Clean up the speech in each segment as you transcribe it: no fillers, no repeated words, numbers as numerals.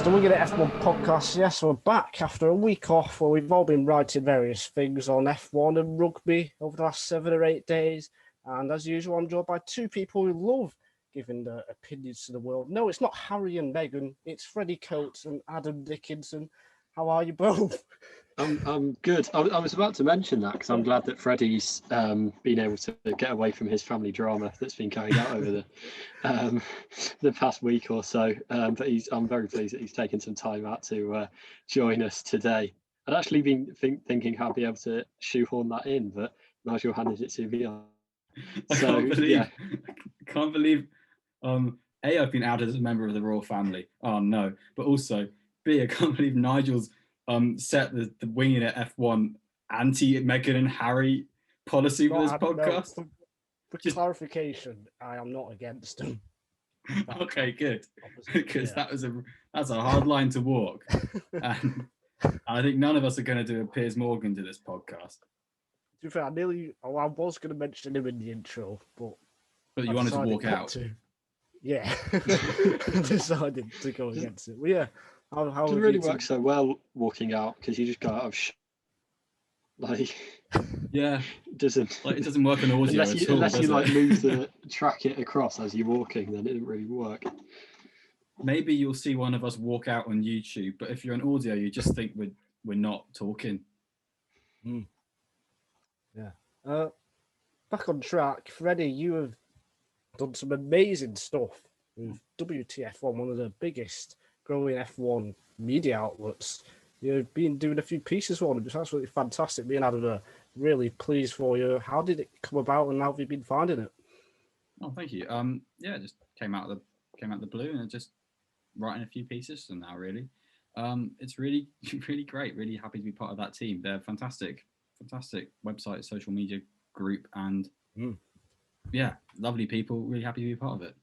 So we're going to F1 podcast. Yes, we're back after a week off where we've all been writing various things on F1 and rugby over the last 7 or 8 days. And as usual, I'm joined by two people who love giving their opinions to the world. No, it's not Harry and Meghan. It's Freddie Coates and Adam Dickinson. How are you both? I'm good. I was about to mention that because I'm glad that Freddie's been able to get away from his family drama that's been carried out over the past week or so. But I'm very pleased that he's taken some time out to join us today. I'd actually been thinking how I'd be able to shoehorn that in, but Nigel handed it to me. I can't believe A, I've been outed as a member of the royal family. Oh no. But also B, I can't believe Nigel's set the winging at F1 anti-Meghan and Harry policy for this podcast. No, for clarification, I am not against them. Okay, good. Because that's a hard line to walk. And I think none of us are going to do a Piers Morgan to this podcast. To be fair, I was going to mention him in the intro, but you wanted to walk out. Yeah, I decided to go against it. Well, yeah. How it doesn't really work so well walking out because you just go out of yeah, it doesn't work on audio unless you move the track it across as you're walking, then it didn't really work. Maybe you'll see one of us walk out on YouTube, but if you're on audio, you just think we're not talking. Yeah. Back on track, Freddie. You have done some amazing stuff with WTF1, one of the biggest growing F1 media outlets. You've been doing a few pieces for them, which is absolutely fantastic. Me and Adam are really pleased for you. How did it come about, and how have you been finding it? Oh, thank you. It just came out of the blue, and just writing a few pieces. And now, really, it's really, really great. Really happy to be part of that team. They're fantastic website, social media group, and yeah, lovely people. Really happy to be part of it.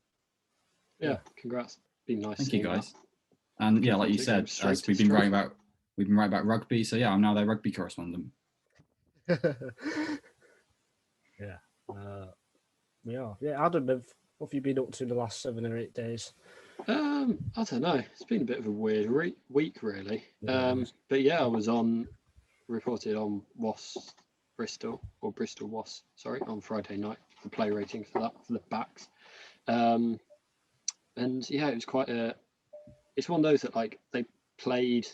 Yeah, congrats. Been nice. Thank you, guys. And yeah, like you said, we've been writing about rugby. So yeah, I'm now their rugby correspondent. Yeah. Adam, what have you been up to the last 7 or 8 days? I don't know. It's been a bit of a weird week, really. But yeah, I was reported on Bristol WAS, on Friday night, the play rating for the backs. And yeah, it was it's one of those that they played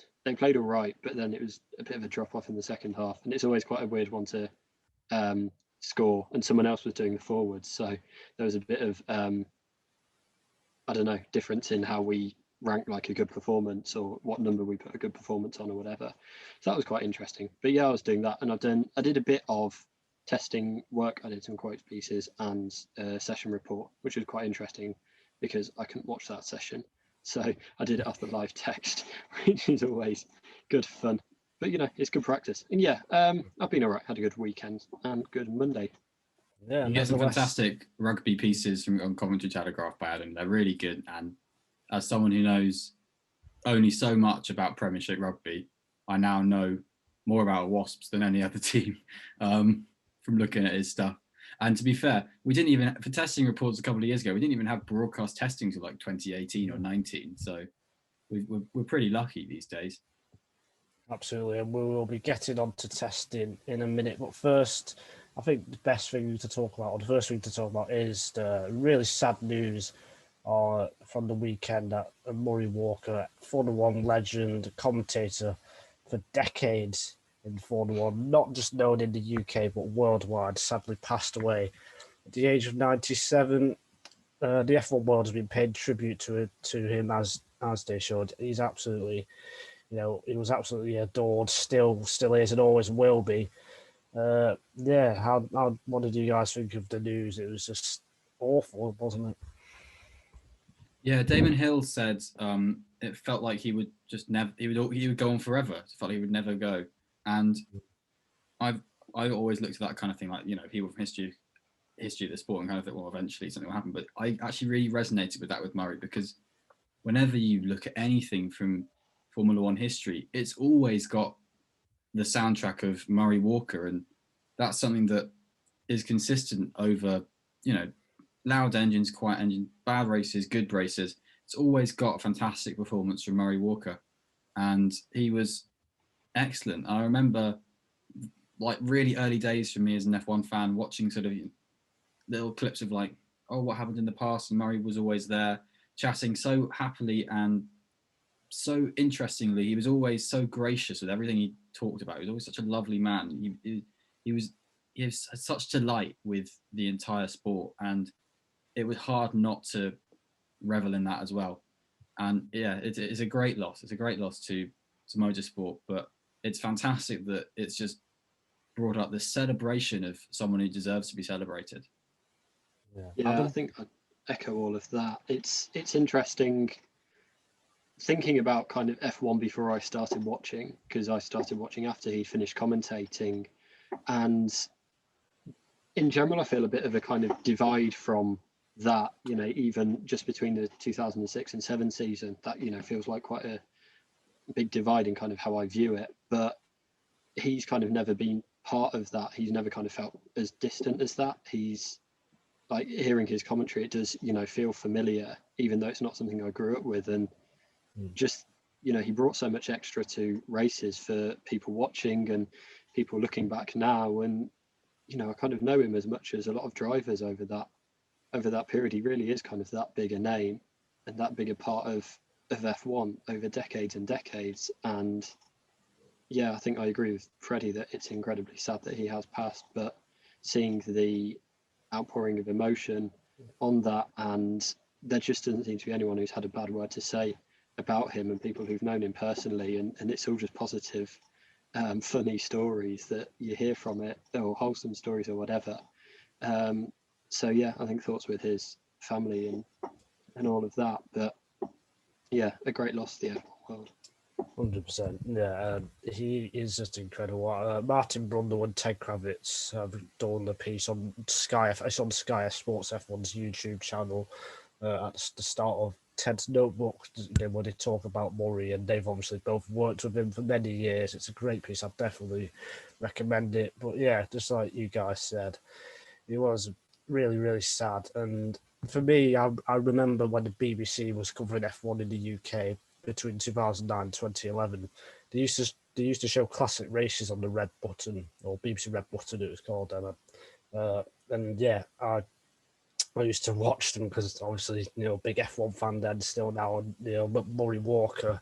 all right, but then it was a bit of a drop off in the second half, and it's always quite a weird one to score, and someone else was doing the forwards, so there was a bit of difference in how we rank a good performance or what number we put a good performance on or whatever. So that was quite interesting. But yeah, I was doing that, and I did a bit of testing work. I did some quotes pieces and a session report, which was quite interesting because I couldn't watch that session. So I did it off the live text, which is always good fun. But it's good practice. And yeah, I've been all right. Had a good weekend and good Monday. Yeah, you get some fantastic rugby pieces on Coventry Telegraph by Adam. They're really good. And as someone who knows only so much about Premiership rugby, I now know more about Wasps than any other team from looking at his stuff. And to be fair, we didn't even, for testing reports a couple of years ago, we didn't even have broadcast testing till 2018 or 19. So we're pretty lucky these days. Absolutely. And we will be getting on to testing in a minute. But first, I think the best thing to talk about, or the first thing to talk about, is the really sad news from the weekend that Murray Walker, Formula One legend, commentator for decades in Formula One, not just known in the UK but worldwide, sadly passed away at the age of 97. The F1 world has been paying tribute to him as they should. He's absolutely, he was absolutely adored, still is, and always will be. What did you guys think of the news? It was just awful, wasn't it? Yeah, Damon Hill said it felt like he would just never. He would go on forever. It felt like he would never go. And I always looked at that kind of thing, people from history of the sport, and kind of think, well, eventually something will happen. But I actually really resonated with that with Murray, because whenever you look at anything from Formula One history, it's always got the soundtrack of Murray Walker, and that's something that is consistent over, loud engines, quiet engines, bad races, good races. it's always got a fantastic performance from Murray Walker, and he was excellent. I remember like really early days for me as an F1 fan, watching sort of little clips of like, oh, what happened in the past, and Murray was always there, chatting so happily and so interestingly. He was always so gracious with everything he talked about. He was always such a lovely man. He was such delight with the entire sport, and it was hard not to revel in that as well. And yeah, it's a great loss. It's a great loss to motorsport, but it's fantastic that it's just brought up this celebration of someone who deserves to be celebrated. Yeah, I think I echo all of that. It's interesting thinking about kind of F1 before I started watching, because I started watching after he finished commentating, and in general I feel a bit of a kind of divide from that, you know, even just between the 2006 and 7 season, that, you know, feels like quite a big divide in kind of how I view it. But he's kind of never been part of that. He's never kind of felt as distant as that. He's like, hearing his commentary, it does, you know, feel familiar, even though it's not something I grew up with. And just, you know, he brought so much extra to races for people watching and people looking back now. And, you know, I kind of know him as much as a lot of drivers over that period. He really is kind of that bigger name and that bigger part of F1 over decades and decades. And yeah, I think I agree with Freddie that it's incredibly sad that he has passed, but seeing the outpouring of emotion on that, and there just doesn't seem to be anyone who's had a bad word to say about him, and people who've known him personally, and it's all just positive, funny stories that you hear from it, or wholesome stories or whatever. So yeah, I think thoughts with his family and all of that. But yeah, a great loss to the F1 world. 100%. Yeah, he is just incredible. Martin Brundle and Ted Kravitz have done the piece on Sky. It's on Sky Sports F1's YouTube channel at the start of Ted's notebook, when they talk about Murray, and they've obviously both worked with him for many years. It's a great piece. I'd definitely recommend it. But yeah, just like you guys said, it was really, really sad. And for me, I remember when the BBC was covering F1 in the UK between 2009 and 2011, they used to show classic races on the Red Button, or BBC Red Button it was called, and yeah, I used to watch them because obviously, you know, big F1 fan then, still now, and you know, but Murray Walker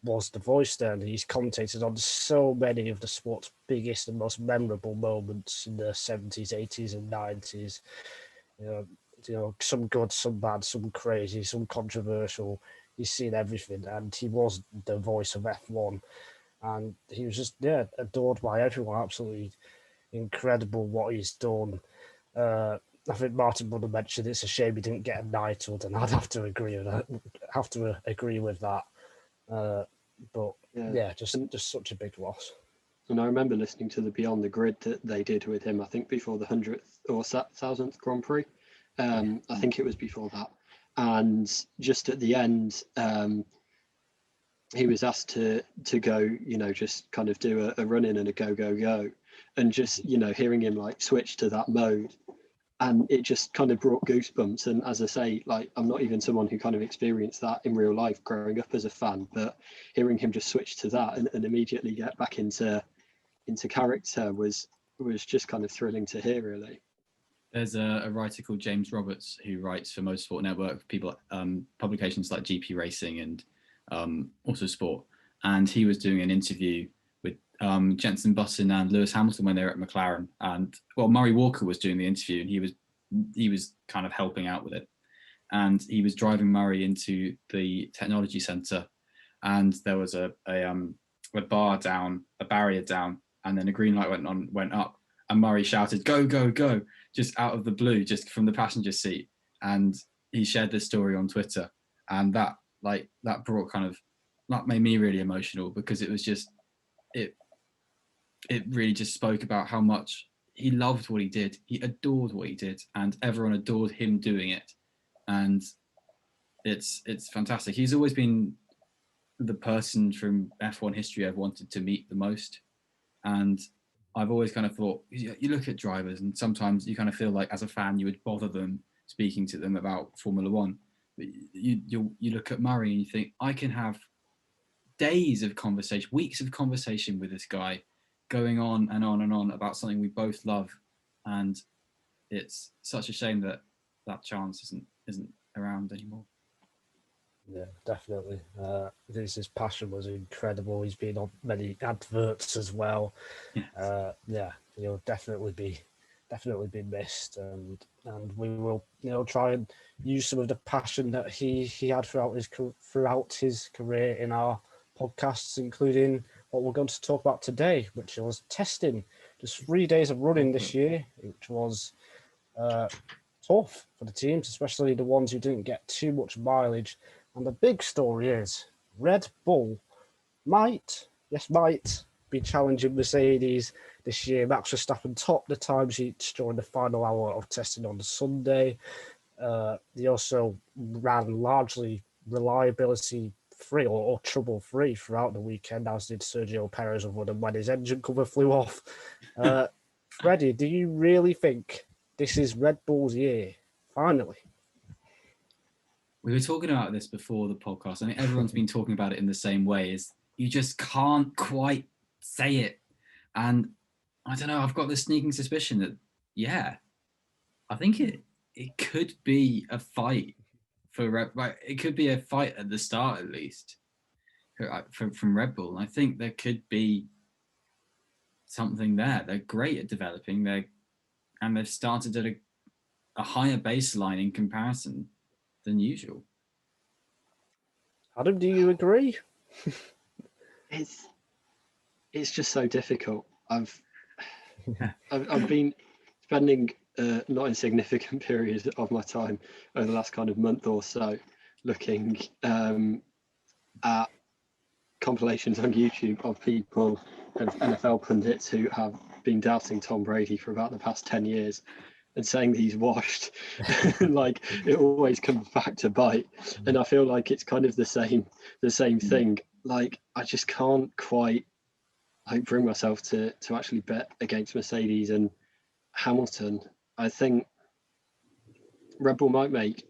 was the voice there, and he's commentated on so many of the sport's biggest and most memorable moments in the 70s, 80s, and 90s. You know, some good, some bad, some crazy, some controversial. He's seen everything, and he was the voice of F1, and he was just adored by everyone. Absolutely incredible what he's done. I think Martin Brundle mentioned it's a shame he didn't get a knighthood, and I'd have to agree with that. But yeah, just such a big loss. And I remember listening to the Beyond the Grid that they did with him, I think before the 100th or 1000th Grand Prix. I think it was before that. And just at the end, he was asked to go, you know, just kind of do a run in and a go. And just, you know, hearing him like switch to that mode, and it just kind of brought goosebumps. And as I say, like, I'm not even someone who kind of experienced that in real life growing up as a fan, but hearing him just switch to that and immediately get back into character was just kind of thrilling to hear, really. There's a writer called James Roberts who writes for Motorsport Network, people, publications like GP Racing and also Sport. And he was doing an interview with Jenson Button and Lewis Hamilton when they were at McLaren. And well, Murray Walker was doing the interview, and he was kind of helping out with it. And he was driving Murray into the technology center, and there was a bar down, a barrier down, and then a green light went up, and Murray shouted, "Go, go, go," just out of the blue, just from the passenger seat. And he shared this story on Twitter, and that made me really emotional, because it was just, it really just spoke about how much he loved what he did. He adored what he did, and everyone adored him doing it. And it's fantastic. He's always been the person from F1 history I've wanted to meet the most. And I've always kind of thought, you look at drivers and sometimes you kind of feel like as a fan, you would bother them speaking to them about Formula One. You look at Murray and you think, I can have days of conversation, weeks of conversation with this guy, going on and on and on about something we both love, and it's such a shame that that chance isn't around anymore. Yeah, definitely. His passion was incredible. He's been on many adverts as well. Yes. Yeah, he'll definitely be missed, and we will try and use some of the passion that he had throughout his career in our podcasts, including what we're going to talk about today, which was testing. Just 3 days of running this year, which was tough for the teams, especially the ones who didn't get too much mileage. And the big story is Red Bull might be challenging Mercedes this year. Max Verstappen topped the time sheets during the final hour of testing on the Sunday. He also ran largely reliability free or trouble free throughout the weekend, as did Sergio Perez, other than when his engine cover flew off. Freddie, do you really think this is Red Bull's year? Finally. We were talking about this before the podcast. I think everyone's been talking about it in the same way. Is you just can't quite say it, and I don't know. I've got this sneaking suspicion that I think it could be a fight for it could be a fight at the start at least from Red Bull. I think there could be something there. They're great at developing. They've started at a higher baseline in comparison than usual. Adam, do you agree? It's just so difficult. I've been spending not insignificant periods of my time over the last kind of month or so looking at compilations on YouTube of people, of NFL pundits who have been doubting Tom Brady for about the past 10 years and saying that he's washed. Like, it always comes back to bite. And I feel like it's kind of the same thing. Like, I just can't quite bring myself to actually bet against Mercedes and Hamilton. I think Red Bull might make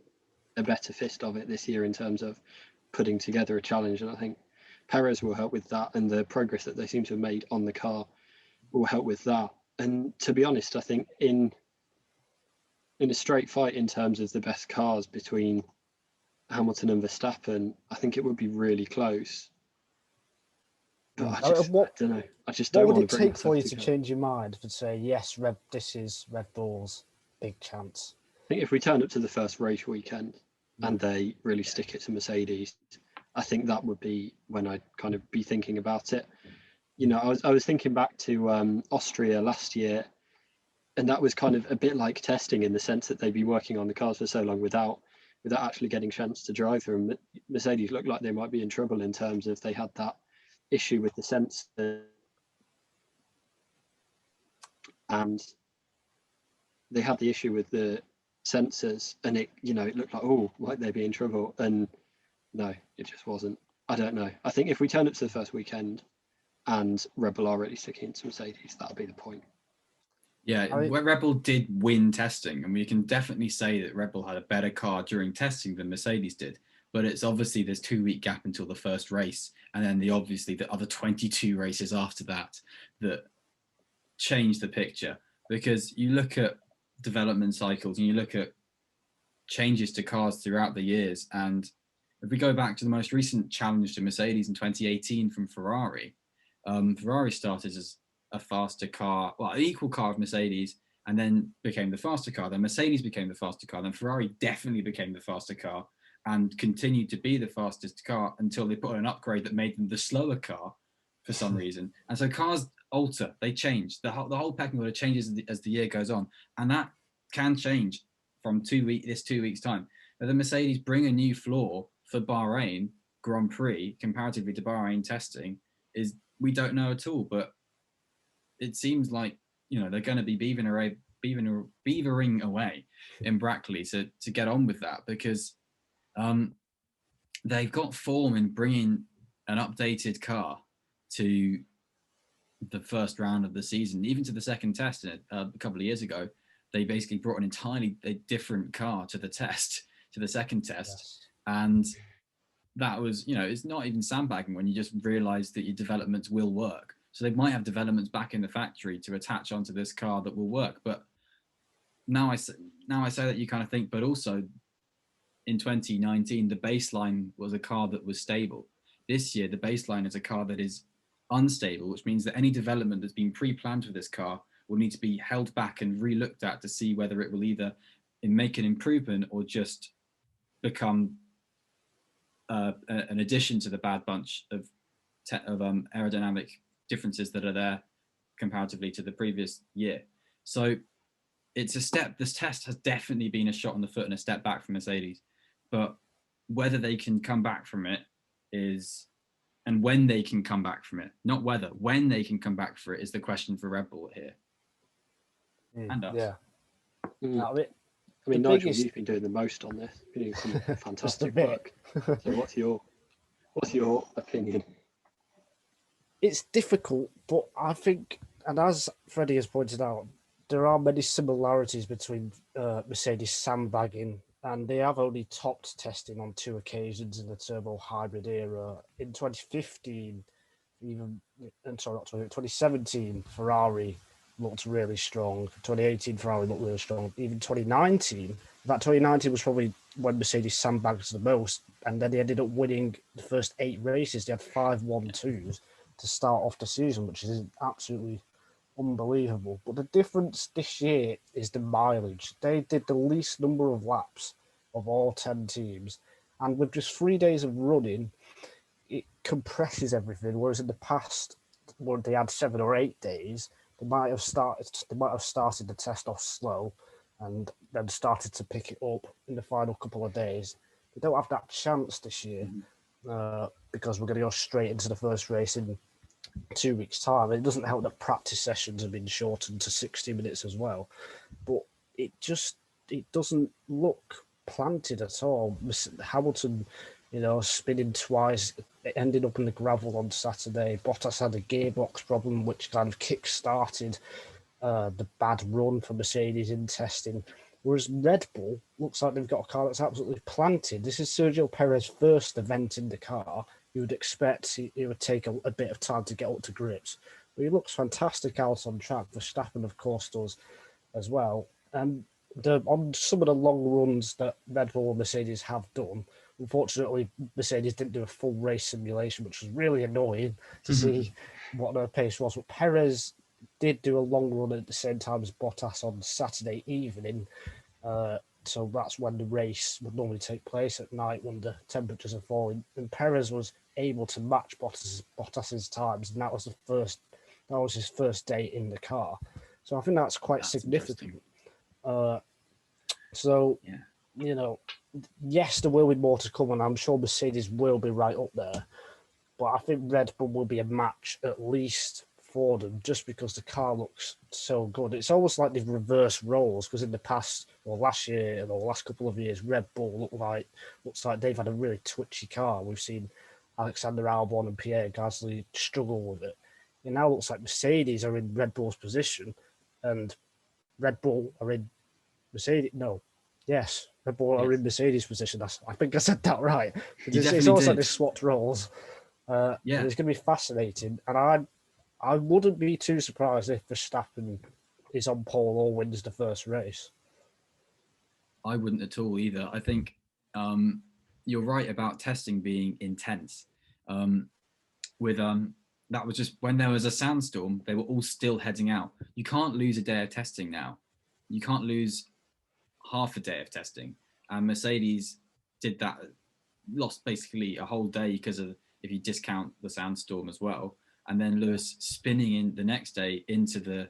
a better fist of it this year in terms of putting together a challenge, and I think Perez will help with that, and the progress that they seem to have made on the car will help with that. And to be honest, I think in a straight fight in terms of the best cars between Hamilton and Verstappen, I think it would be really close. But I don't know. I just don't want to. What would it take for you to change your mind and say, yes, this is Red Bull's big chance? I think if we turn up to the first race weekend and they really stick it to Mercedes, I think that would be when I'd kind of be thinking about it. You know, I was thinking back to Austria last year, and that was kind of a bit like testing in the sense that they'd been working on the cars for so long without actually getting a chance to drive them. Mercedes looked like they might be in trouble in terms of they had that issue with the sensor, and they had the issue with the sensors, and it looked like they'd be in trouble, and no, it just wasn't. I don't know. I think if we turn up to the first weekend and Red Bull are really sticking to Mercedes, that'll be the point. Yeah, Red Bull did win testing, and we can definitely say that Red Bull had a better car during testing than Mercedes did. But it's obviously there's 2-week gap until the first race, and then the other 22 races after that change the picture. Because you look at development cycles and you look at changes to cars throughout the years, and if we go back to the most recent challenge to Mercedes in 2018 from Ferrari, Ferrari started as a faster car, an equal car of Mercedes, and then became the faster car. Then Mercedes became the faster car. Then Ferrari definitely became the faster car and continued to be the fastest car until they put on an upgrade that made them the slower car for some reason. And so cars alter, they change. The whole pecking order changes as the year goes on, and that can change from 2 weeks time. But the Mercedes bring a new floor for Bahrain Grand Prix comparatively to Bahrain testing is we don't know at all, but it seems like they're going to be beavering away in Brackley to get on with that, because they've got form in bringing an updated car to the first round of the season, even to the second test. A couple of years ago, they basically brought an entirely different car to the test to the second test. Yes. And that was, it's not even sandbagging when you just realize that your developments will work. So they might have developments back in the factory to attach onto this car that will work. But now I say that, you kind of think, but also in 2019, the baseline was a car that was stable. This year, the baseline is a car that is unstable, which means that any development that's been pre-planned for this car will need to be held back and re-looked at to see whether it will either make an improvement or just become an addition to the bad bunch of aerodynamic differences that are there comparatively to the previous year. So it's a step. This test has definitely been a shot in the foot and a step back from Mercedes, but whether they can come back from it and when they can come back from it, not whether, when they can come back for it is the question for Red Bull here. And us. Yeah. I mean, Nigel, you've been doing the most on this. You're doing some fantastic work. So what's your opinion? It's difficult, but I think, and as Freddie has pointed out, there are many similarities between Mercedes sandbagging, and they have only topped testing on 2 occasions in the turbo hybrid era. In 2015, 2017, Ferrari looked really strong. 2018, Ferrari looked really strong. Even 2019, that 2019 was probably when Mercedes sandbagged the most, and then they ended up winning the first 8 races. They had 5 1-2s to start off the season, which is absolutely unbelievable. But the difference this year is the mileage. They did the least number of laps of all 10 teams, and with just 3 days of running, it compresses everything. Whereas in the past, when they had 7 or 8 days, they might have started the test off slow and then started to pick it up in the final couple of days. They don't have that chance this year because we're going to go straight into the first race in 2 weeks' time. It doesn't help that practice sessions have been shortened to 60 minutes as well, but it doesn't look planted at all. Hamilton, spinning twice, ended up in the gravel on Saturday. Bottas had a gearbox problem, which kind of kick-started the bad run for Mercedes in testing. Whereas Red Bull looks like they've got a car that's absolutely planted. This is Sergio Perez's first event in the car. You would expect it would take a bit of time to get up to grips. But he looks fantastic out on track. Verstappen, of course, does as well. And on some of the long runs that Red Bull and Mercedes have done, unfortunately, Mercedes didn't do a full race simulation, which was really annoying to see what their pace was. But Perez did do a long run at the same time as Bottas on Saturday evening. So that's when the race would normally take place at night when the temperatures are falling. And Perez was able to match Bottas's times, and that was his first day in the car. So I think that's quite significant. Yes, there will be more to come, and I'm sure Mercedes will be right up there. But I think Red Bull will be a match at least for them, just because the car looks so good. It's almost like they've reversed roles, because in the past, or last year, or the last couple of years, Red Bull looks like they've had a really twitchy car. We've seen Alexander Albon and Pierre Gasly struggle with it. It now looks like Mercedes are in Red Bull's position, and Red Bull are in Mercedes. No, yes, Red Bull are in Mercedes' position. I think I said that right. It's almost like they swapped roles. It's going to be fascinating, and I wouldn't be too surprised if Verstappen is on pole or wins the first race. I wouldn't at all either. I think you're right about testing being intense. That was just when there was a sandstorm, they were all still heading out. You can't lose a day of testing now. You can't lose half a day of testing. And Mercedes did that, lost basically a whole day because of, if you discount the sandstorm as well. And then Lewis spinning in the next day into the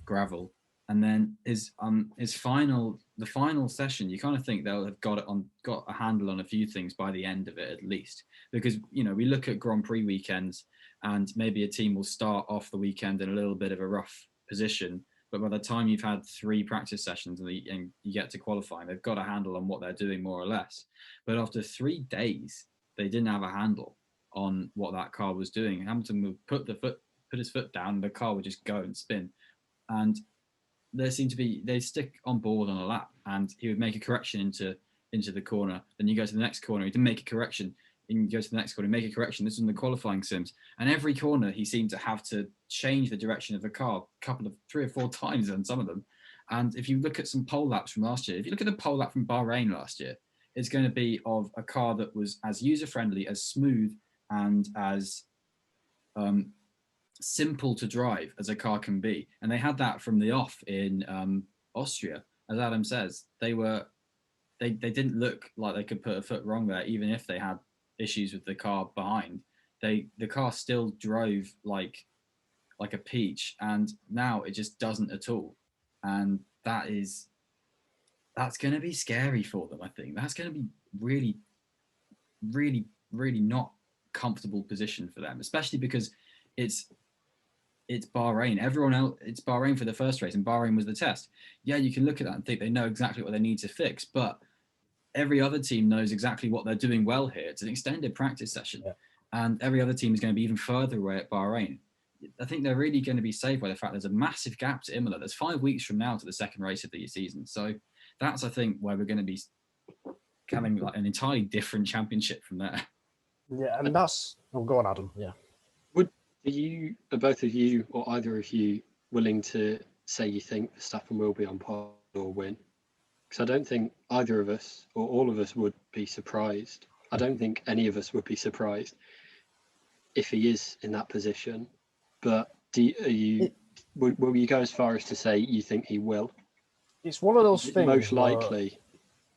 gravel, and then the final session, you kind of think they'll have got a handle on a few things by the end of it at least, because we look at Grand Prix weekends and maybe a team will start off the weekend in a little bit of a rough position, but by the time you've had 3 practice sessions and you get to qualifying, they've got a handle on what they're doing more or less. But after 3 days, they didn't have a handle on what that car was doing. Hamilton would put his foot down, and the car would just go and spin. And they stick on board on a lap, and he would make a correction into into the corner. Then you go to the next corner, he didn't make a correction. And you go to the next corner, make a correction. This was in the qualifying sims. And every corner, he seemed to have to change the direction of the car three or four times on some of them. And if you look at some pole laps from last year, if you look at the pole lap from Bahrain last year, it's going to be of a car that was as user-friendly, as smooth, and as simple to drive as a car can be. And they had that from the off in Austria. As Adam says, they didn't look like they could put a foot wrong there, even if they had issues with the car behind. The car still drove like a peach, and now it just doesn't at all. And that's going to be scary for them. I think that's going to be really, really, really not comfortable position for them, especially because it's Bahrain. Everyone else, it's Bahrain for the first race, and Bahrain was the test. Yeah, you can look at that and think they know exactly what they need to fix, but every other team knows exactly what they're doing well here. It's an extended practice session, and every other team is going to be even further away at Bahrain. I think they're really going to be saved by the fact there's a massive gap to Imola. There's 5 weeks from now to the second race of the season. So that's, I think, where we're going to be having like an entirely different championship from there. Yeah, and that's... Oh, go on, Adam. Yeah. Are both of you or either of you willing to say you think Verstappen will be on pole or win? Because I don't think either of us or all of us would be surprised. I don't think any of us would be surprised if he is in that position. But will you go as far as to say you think he will? It's one of those things. Most likely,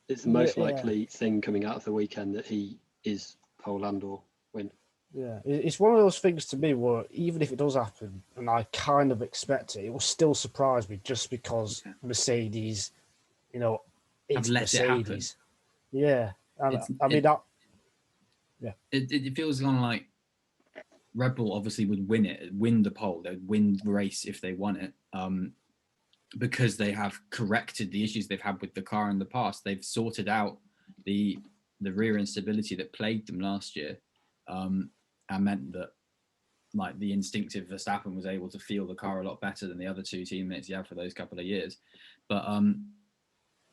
it's the most likely thing coming out of the weekend that he is pole and or win. Yeah, it's one of those things to me where even if it does happen, and I kind of expect it, it will still surprise me just because Mercedes, it's Mercedes. Yeah, It feels kind of like Red Bull obviously would win the pole, they'd win the race if they won it, because they have corrected the issues they've had with the car in the past. They've sorted out the rear instability that plagued them last year. And meant that like the instinctive Verstappen was able to feel the car a lot better than the other two teammates he had for those couple of years. But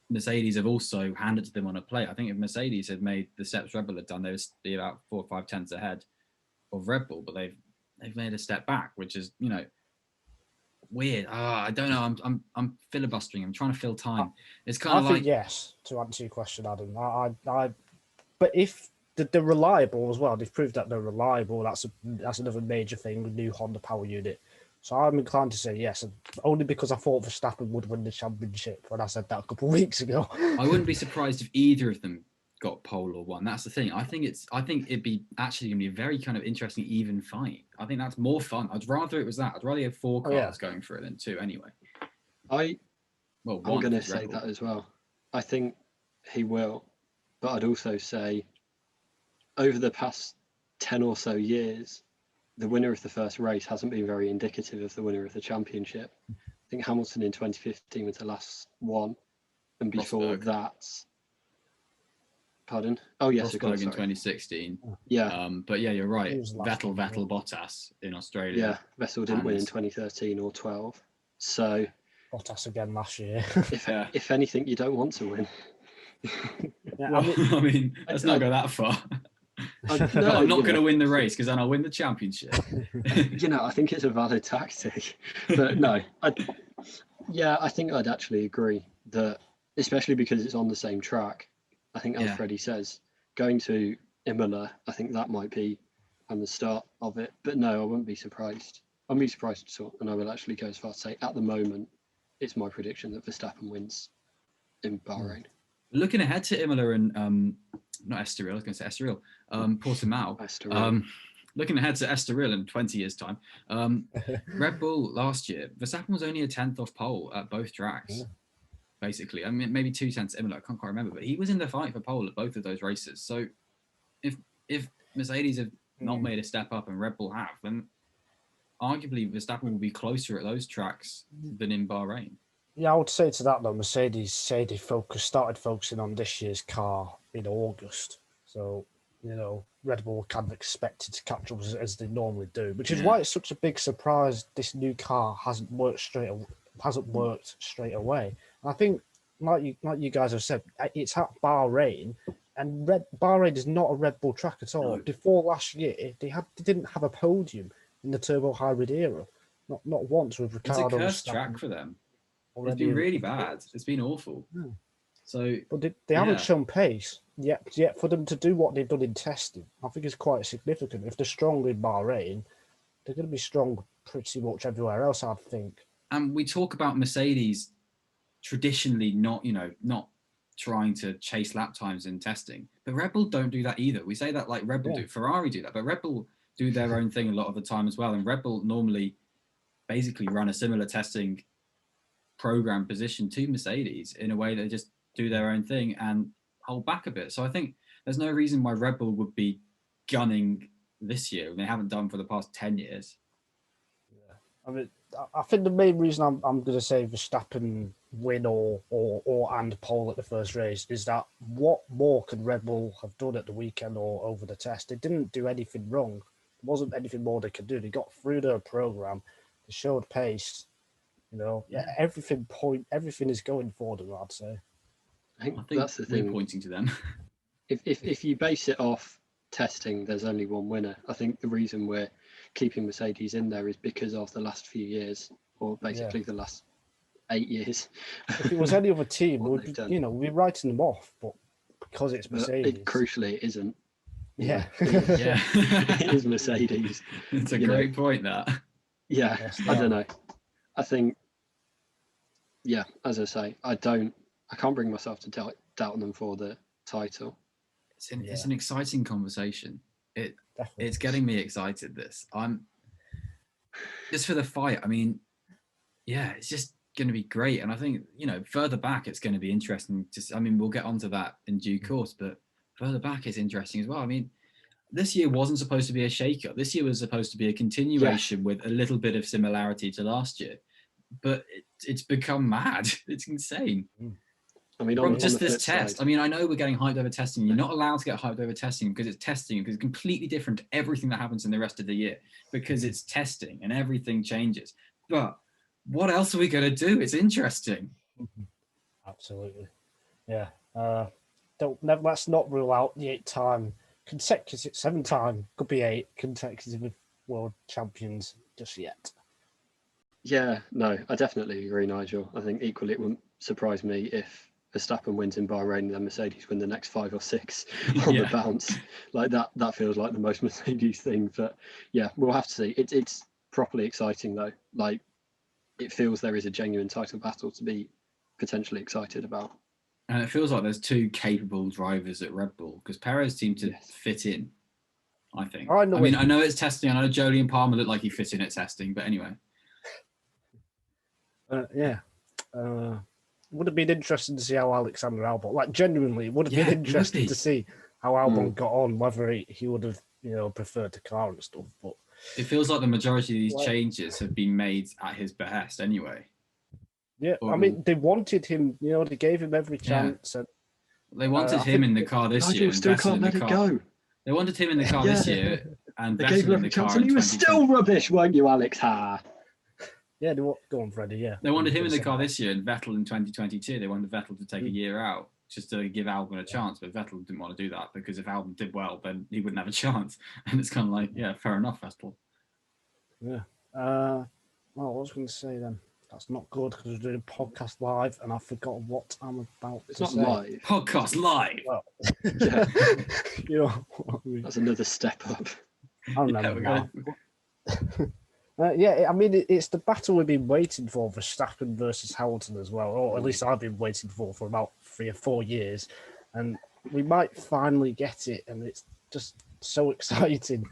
Mercedes have also handed to them on a plate. I think if Mercedes had made the steps Red Bull had done, they would be about 4 or 5 tenths ahead of Red Bull, but they've made a step back, which is, weird. I don't know. I'm filibustering. I'm trying to fill time. It's kind of like... I think yes, to answer your question, Adam. But if they're reliable as well. They've proved that they're reliable. That's another major thing with new Honda power unit. So I'm inclined to say yes, only because I thought Verstappen would win the championship when I said that a couple of weeks ago. I wouldn't be surprised if either of them got pole or won. That's the thing. I think it'd be actually going to be a very kind of interesting even fight. I think that's more fun. I'd rather it was that. I'd rather have 4 cars going for it than 2 anyway. I'm going to say that as well. I think he will, but I'd also say over the past 10 or so years, the winner of the first race hasn't been very indicative of the winner of the championship. I think Hamilton in 2015 was the last one, and before that... Pardon? Oh, yes, Rosberg in 2016. Yeah. But yeah, you're right. Vettel, Bottas in Australia. Yeah, Vettel didn't win in 2013 or 12. So... Bottas again last year. If anything, you don't want to win. I mean, let's not go that far. I'm not going to win the race because then I'll win the championship. I think it's a valid tactic. But no, I think I'd actually agree that, especially because it's on the same track, I think as Freddie says, going to Imola, I think that might be the start of it. But no, I wouldn't be surprised. I wouldn't be surprised at all. And I will actually go as far as to say, at the moment, it's my prediction that Verstappen wins in Bahrain. Looking ahead to Imola and not Estoril, I was going to say Estoril, Portimao. Looking ahead to Estoril in 20 years' time, Red Bull last year, Verstappen was only a 10th off pole at both tracks, basically. I mean, maybe 2 tenths Imola, I can't quite remember, but he was in the fight for pole at both of those races. So if Mercedes have not made a step up and Red Bull have, then arguably Verstappen will be closer at those tracks than in Bahrain. Yeah, I would say to that though, Mercedes say they started focusing on this year's car in August. So, Red Bull kind of expected to catch up as they normally do, which is why it's such a big surprise this new car hasn't worked straight away. And I think like you guys have said, it's at Bahrain, and Bahrain is not a Red Bull track at all. No. Before last year, they didn't have a podium in the turbo hybrid era, not once with It's Ricardo. a cursed track for them. It's already been really bad. It's been awful. Yeah. So, But they haven't shown pace yet. For them to do what they've done in testing, I think is quite significant. If they're strong in Bahrain, they're going to be strong pretty much everywhere else, I think. and we talk about Mercedes traditionally not trying to chase lap times in testing, but Red Bull don't do that either. We say that like Red Bull do, Ferrari do that, but Red Bull do their own thing a lot of the time as well. And Red Bull normally basically run a similar testing program position to Mercedes in a way they just do their own thing and hold back a bit. So I think there's no reason why Red Bull would be gunning this year when they haven't done for the past 10 years. Yeah. I mean, I think the main reason I'm going to say Verstappen win or and pole at the first race is that what more could Red Bull have done at the weekend or over the test? They didn't do anything wrong. There wasn't anything more they could do. They got through their program. They showed pace. Everything is going for them, I'd say. I think that's the thing. We're pointing to them. If you base it off testing, there's only one winner. I think the reason we're keeping Mercedes in there is because of the last few years, or basically the last 8 years. If it was any other team, we'd be writing them off, but because it's Mercedes, crucially, it isn't. Yeah, Yeah, it is Mercedes. It's a great point. That. Yeah, yes, I don't know. I think, as I say, I can't bring myself to doubt them for the title. It's an exciting conversation. It's getting me excited. I'm just for the fight. I mean, it's just going to be great. And I think, further back, it's going to be interesting. We'll get onto that in due course, but further back is interesting as well. I mean, this year wasn't supposed to be a shake-up. This year was supposed to be a continuation with a little bit of similarity to last year, but it's become mad. It's insane. I mean, From just this side, test. I mean, I know we're getting hyped over testing. You're not allowed to get hyped over testing because it's testing, because it's completely different to everything that happens in the rest of the year, because it's testing and everything changes. But what else are we going to do? It's interesting. Absolutely. Yeah. Let's not rule out the 7-time, could be 8 consecutive world champions just yet. Yeah, no, I definitely agree, Nigel. I think equally it wouldn't surprise me if Verstappen wins in Bahrain and then Mercedes win the next 5 or 6 on the bounce. Like that feels like the most Mercedes thing. But we'll have to see. It's properly exciting though. Like, it feels there is a genuine title battle to be potentially excited about. And it feels like there's 2 capable drivers at Red Bull, because Perez seemed to fit in, I think. I know it's testing. I know Jolie and Palmer look like he fit in at testing, but anyway. Would have been interesting to see how Alexander Albon, like genuinely, would have been interesting to see how Albon got on, whether he would have, preferred the car and stuff. But it feels like the majority of these changes have been made at his behest anyway. Yeah, I mean, they wanted him, they gave him every chance. And they wanted him in the car this year. Nigel still can't let it go. They wanted him in the car this year, and they gave him every chance, and he was still rubbish, weren't you, Alex? Yeah, go on, Freddie. Yeah, they wanted him in the car this year, and Vettel in 2022. They wanted Vettel to take a year out just to give Albon a chance, but Vettel didn't want to do that because if Albon did well, then he wouldn't have a chance. And it's kind of like, fair enough, Vettel. Yeah. Well, what was I going to say then? That's not good because we're doing a podcast live, and I forgot what I'm about to say. It's not live. Podcast live. Well, that's another step up. I remember. I mean, it's the battle we've been waiting for Verstappen versus Hamilton as well, or at least I've been waiting for about 3 or 4 years, and we might finally get it, and it's just so exciting.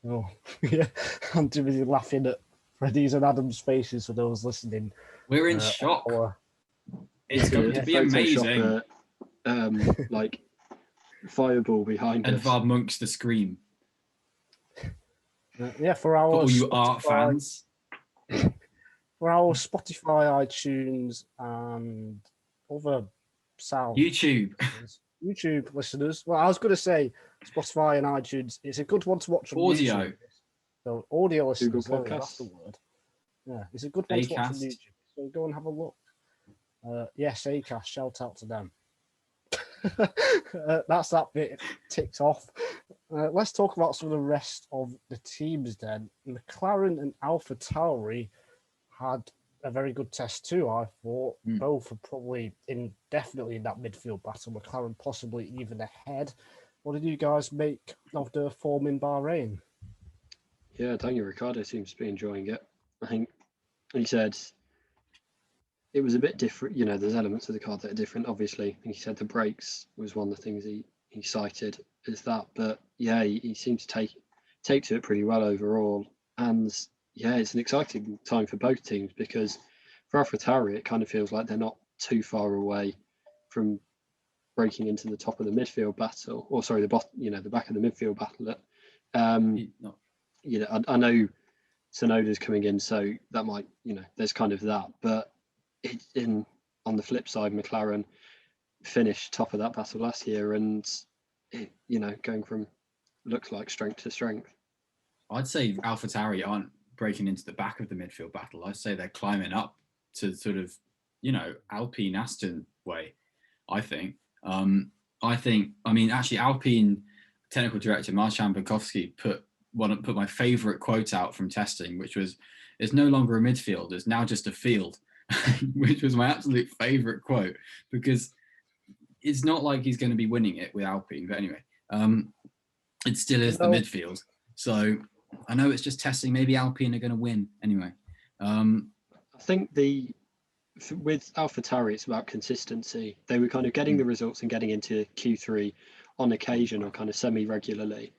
I'm too busy laughing at Freddie's and Adam's faces for those listening. We're in shock. It's going to be amazing. Like fireball behind us. And Bob Monk's the scream. For our all you art fans. For our Spotify, iTunes, and other sound. YouTube listeners. Well, I was going to say Spotify and iTunes. It's a good one to watch on audio. YouTube. So audio listeners. Google Podcasts. That's the word. Yeah, it's a good one to watch on YouTube. So go and have a look. Yes, Acast, shout out to them. That's that bit ticked off. Let's talk about some of the rest of the teams then. McLaren and AlphaTauri had a very good test too, I thought. Both are probably definitely in that midfield battle. McLaren possibly even ahead. What did you guys make of the form in Bahrain? Yeah, Daniel Ricciardo seems to be enjoying it. I think he said it was a bit different. You know, there's elements of the car that are different, obviously. I think he said the brakes was one of the things he cited as that. But yeah, he seems to take to it pretty well overall. And yeah, it's an exciting time for both teams because for AlphaTauri, it kind of feels like they're not too far away from breaking into the top of the midfield battle, or sorry, the back of the midfield battle. I know Tsunoda's coming in, so that might, there's kind of that. But on the flip side, McLaren finished top of that battle last year, and going from looks like strength to strength. I'd say AlphaTauri aren't breaking into the back of the midfield battle. I'd say they're climbing up to sort of, Alpine Aston way. I mean, actually, Alpine technical director Marcin Bukowski put my favourite quote out from testing, which was, "It's no longer a midfield; it's now just a field," which was my absolute favourite quote because it's not like he's going to be winning it with Alpine. But anyway, it still is the midfield. So I know it's just testing. Maybe Alpine are going to win anyway. I think with AlphaTauri, it's about consistency. They were kind of getting the results and getting into Q3 on occasion or kind of semi-regularly,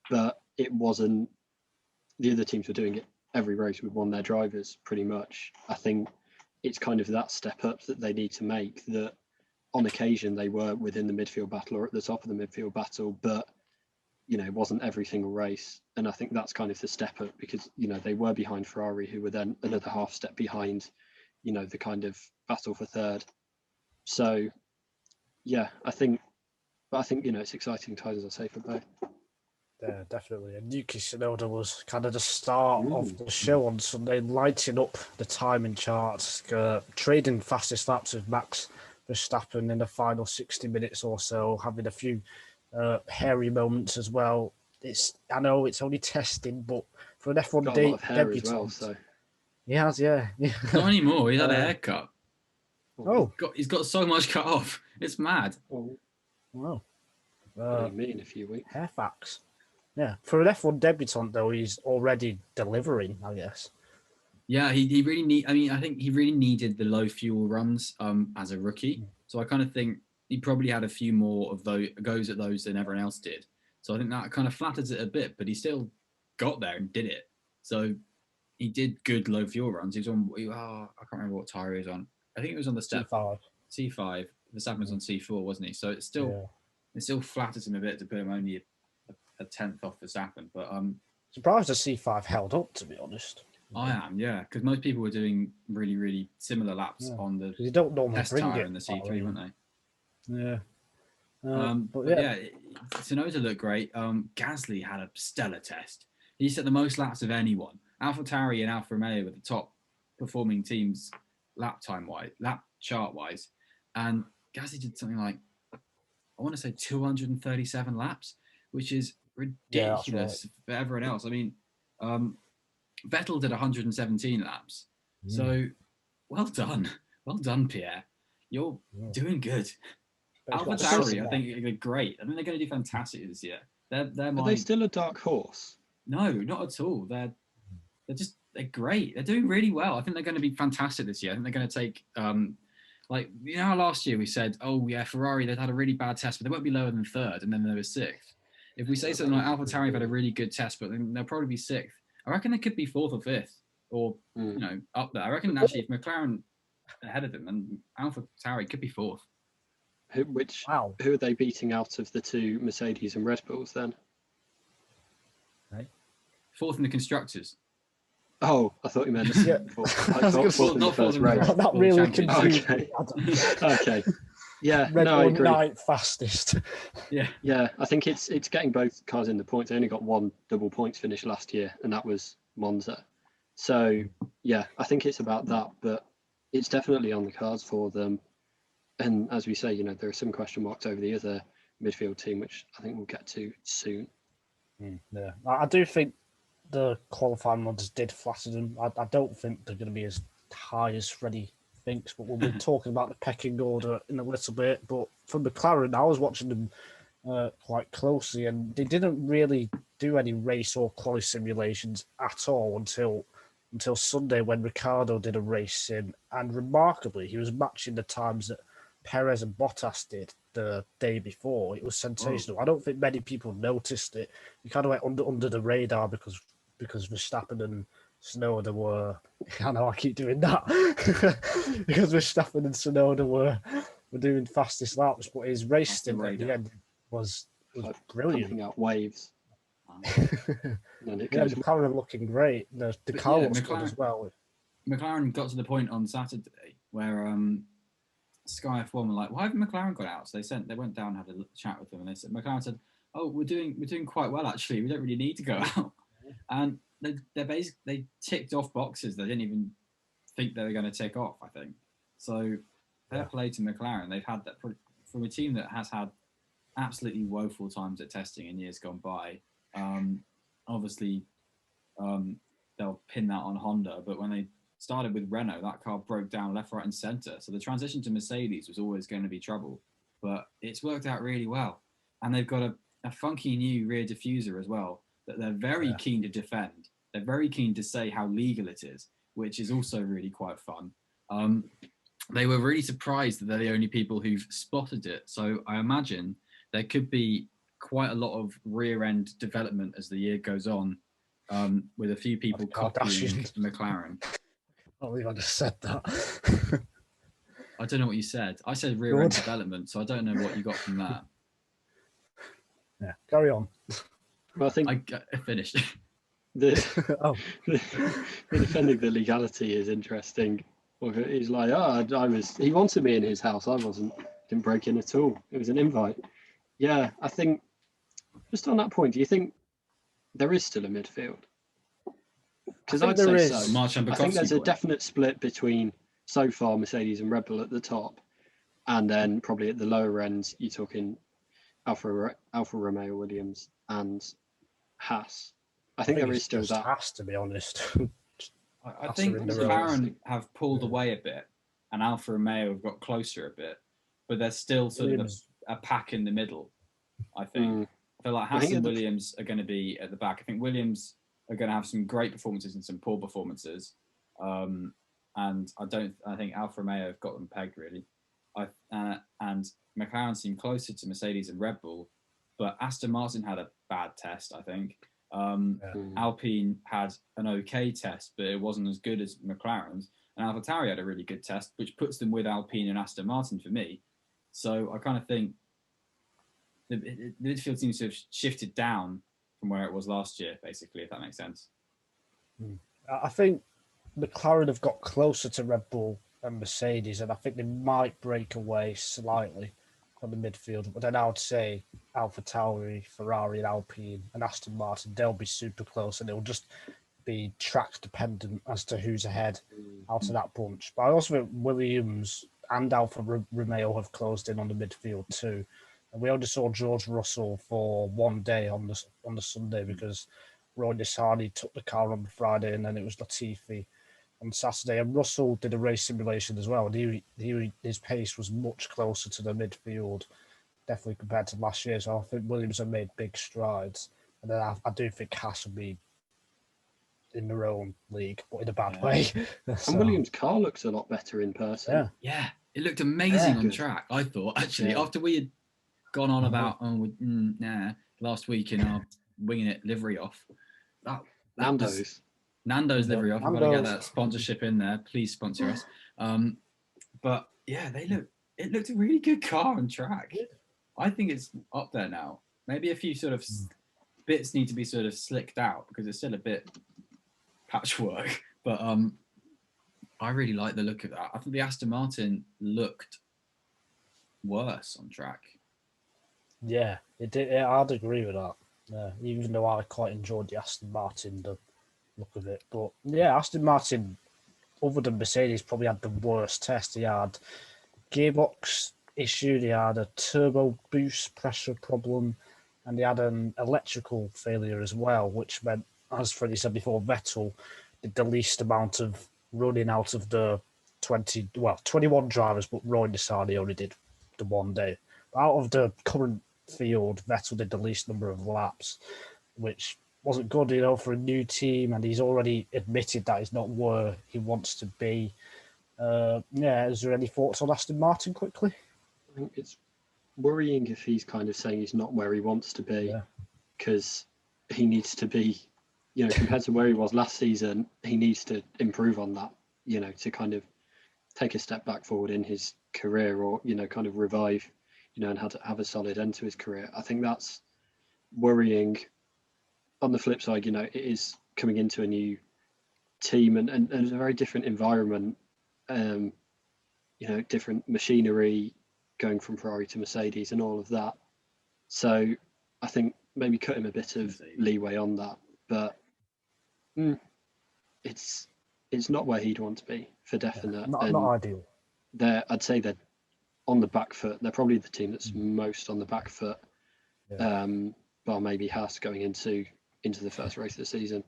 but it wasn't. The other teams were doing it every race with one of their drivers, pretty much. I think it's kind of that step up that they need to make. That on occasion they were within the midfield battle or at the top of the midfield battle, but it wasn't every single race. And I think that's kind of the step up because they were behind Ferrari, who were then another half step behind. The kind of battle for third. So, yeah, I think it's exciting times, as I say, for both. Yeah, definitely. And Yuki Tsunoda was kind of the star of the show on Sunday, lighting up the timing charts, trading fastest laps with Max Verstappen in the final 60 minutes or so, having a few hairy moments as well. I know it's only testing, but for an F1 got a lot of hair as well, so. He has, yeah. Not anymore. He had a haircut. He's got so much cut off. It's mad. Oh, wow. What do you mean in a few weeks? Hair facts. Yeah. For an F1 debutant, though, he's already delivering, I guess. Yeah, he really I think he really needed the low fuel runs as a rookie. So I kind of think he probably had a few more of those goes at those than everyone else did. So I think that kind of flatters it a bit, but he still got there and did it. So he did good low fuel runs. He was on, I can't remember what tire he was on. I think it was on the step C5. Verstappen was on C4, wasn't he? So it still flatters him a bit to put him only a tenth off Verstappen. But surprised the C5 held up, to be honest. I am, yeah, because most people were doing really, really similar laps on the you don't normally test tire in the C3, weren't they? Yeah. But yeah, Tsunoda looked great. Gasly had a stellar test. He set the most laps of anyone. AlphaTauri and Alfa Romeo were the top performing teams lap chart wise, and Gasly did something like, I want to say 237 laps, which is ridiculous for everyone else. I mean, Vettel did 117 laps. So well done, Pierre. You're doing good. AlphaTauri, I think they're great. I think they're going to do fantastic this year. Are they still a dark horse? No, not at all. They're great. They're doing really well. I think they're going to be fantastic this year. I think they're going to take how last year we said, oh yeah, Ferrari, they've had a really bad test, but they won't be lower than third, and then they were sixth. If we say something like AlphaTauri have had a really good test, but then they'll probably be sixth. I reckon they could be fourth or fifth, or up there. I reckon actually if McLaren ahead of them, then AlphaTauri could be fourth. Who are they beating out of the two Mercedes and Red Bulls then? Fourth in the constructors. Oh, I thought you meant fourth in the first race. That really confused me. Okay. Yeah, Red Bull I agree. Night fastest. Yeah. I think it's getting both cars in the points. They only got one double points finish last year, and that was Monza. So yeah, I think it's about that. But it's definitely on the cards for them. And as we say, there are some question marks over the other midfield team, which I think we'll get to soon. Yeah, I do think the qualifying runs did flatter them. I don't think they're going to be as high as Freddie thinks, but we'll be talking about the pecking order in a little bit. But for McLaren, I was watching them quite closely, and they didn't really do any race or quali simulations at all until Sunday when Ricciardo did a race sim, and remarkably, he was matching the times that Perez and Bottas did the day before. It was sensational. I don't think many people noticed it. It kind of went under the radar because Verstappen and Tsunoda were. I know I keep doing that because Verstappen and Tsunoda were doing fastest laps, but his race stint at the end was Like brilliant. pumping out waves. And it Yeah, goes, McLaren are looking great. The car looks good as well. McLaren got to the point on Saturday where Sky F1 were like, "Why haven't McLaren got out?" So they went down and had a chat with them, and they said McLaren said, "Oh, we're doing quite well actually. We don't really need to go out." And they ticked off boxes they didn't even think they were going to tick off. I think so. Fair play to McLaren. They've had that from a team that has had absolutely woeful times at testing in years gone by. Obviously, they'll pin that on Honda, but when they started with Renault, that car broke down left, right, and centre. So the transition to Mercedes was always going to be trouble, but it's worked out really well. And they've got a funky new rear diffuser as well that they're very keen to defend. They're very keen to say how legal it is, which is also really quite fun. They were really surprised that they're the only people who've spotted it. So I imagine there could be quite a lot of rear end development as the year goes on, with a few people copying McLaren. I believe I just said that. I don't know what you said. I said rear end development, so I don't know what you got from that. Yeah, carry on. Well, I think I finished. the defending the legality is interesting. He's like, he wanted me in his house. Didn't break in at all. It was an invite. Yeah, I think just on that point, do you think there is still a midfield? Because I'd say so. I think there's a definite split between so far Mercedes and Red Bull at the top, and then probably at the lower ends you're talking Alfa Romeo, Williams, and Haas. I think there is still that. Haas, to be honest. I think McLaren have pulled away a bit, and Alfa Romeo have got closer a bit, but there's still sort of a pack in the middle. I think. I feel like Haas and Williams are going to be at the back. I think Williams are going to have some great performances and some poor performances, and I think Alfa Romeo have got them pegged really. And McLaren seem closer to Mercedes and Red Bull, but Aston Martin had a bad test, I think. Alpine had an okay test, but it wasn't as good as McLaren's. And AlphaTauri had a really good test, which puts them with Alpine and Aston Martin for me. So I kind of think the midfield seems to have shifted down from where it was last year, basically, if that makes sense. I think McLaren have got closer to Red Bull and Mercedes, and I think they might break away slightly from the midfield. But then I would say AlphaTauri, Ferrari, and Alpine, and Aston Martin, they'll be super close, and it'll just be track dependent as to who's ahead out of that bunch. But I also think Williams and Alfa Romeo have closed in on the midfield too. And we only saw George Russell for one day on the Sunday because Roy Nissany took the car on the Friday, and then it was Latifi on Saturday. And Russell did a race simulation as well, and his pace was much closer to the midfield, definitely compared to last year. So I think Williams have made big strides, and then I do think Haas will be in their own league, but in a bad way. And Williams' car looks a lot better in person. Yeah, it looked amazing on track. I thought actually after we had gone on about last week in our winging it livery off. Nando's livery off. I've got to get that sponsorship in there. Please sponsor us. But yeah, it looked a really good car on track. I think it's up there now. Maybe a few sort of bits need to be sort of slicked out because it's still a bit patchwork. But I really like the look of that. I think the Aston Martin looked worse on track. Yeah, it did. Yeah, I'd agree with that. Yeah, even though I quite enjoyed the Aston Martin, the look of it. But yeah, Aston Martin, other than Mercedes, probably had the worst test. He had gearbox issue, he had a turbo boost pressure problem, and he had an electrical failure as well, which meant, as Freddie said before, Vettel did the least amount of running out of the 21 drivers, but Roy Nissany only did the one day. Out of the current field, Vettel did the least number of laps, which wasn't good, for a new team, and he's already admitted that he's not where he wants to be. Is there any thoughts on Aston Martin quickly? I think it's worrying if he's kind of saying he's not where he wants to be, because he needs to be, compared to where he was last season, he needs to improve on that, to kind of take a step back forward in his career, or, kind of revive, and have a solid end to his career. I think that's worrying. On the flip side, it is coming into a new team and it's a very different environment, different machinery, going from Ferrari to Mercedes and all of that. So I think maybe cut him a bit of leeway on that, but it's not where he'd want to be for definite. Not ideal. I'd say they're on the back foot. They're probably the team that's most on the back foot. Well, maybe Haas going into the first race of the season.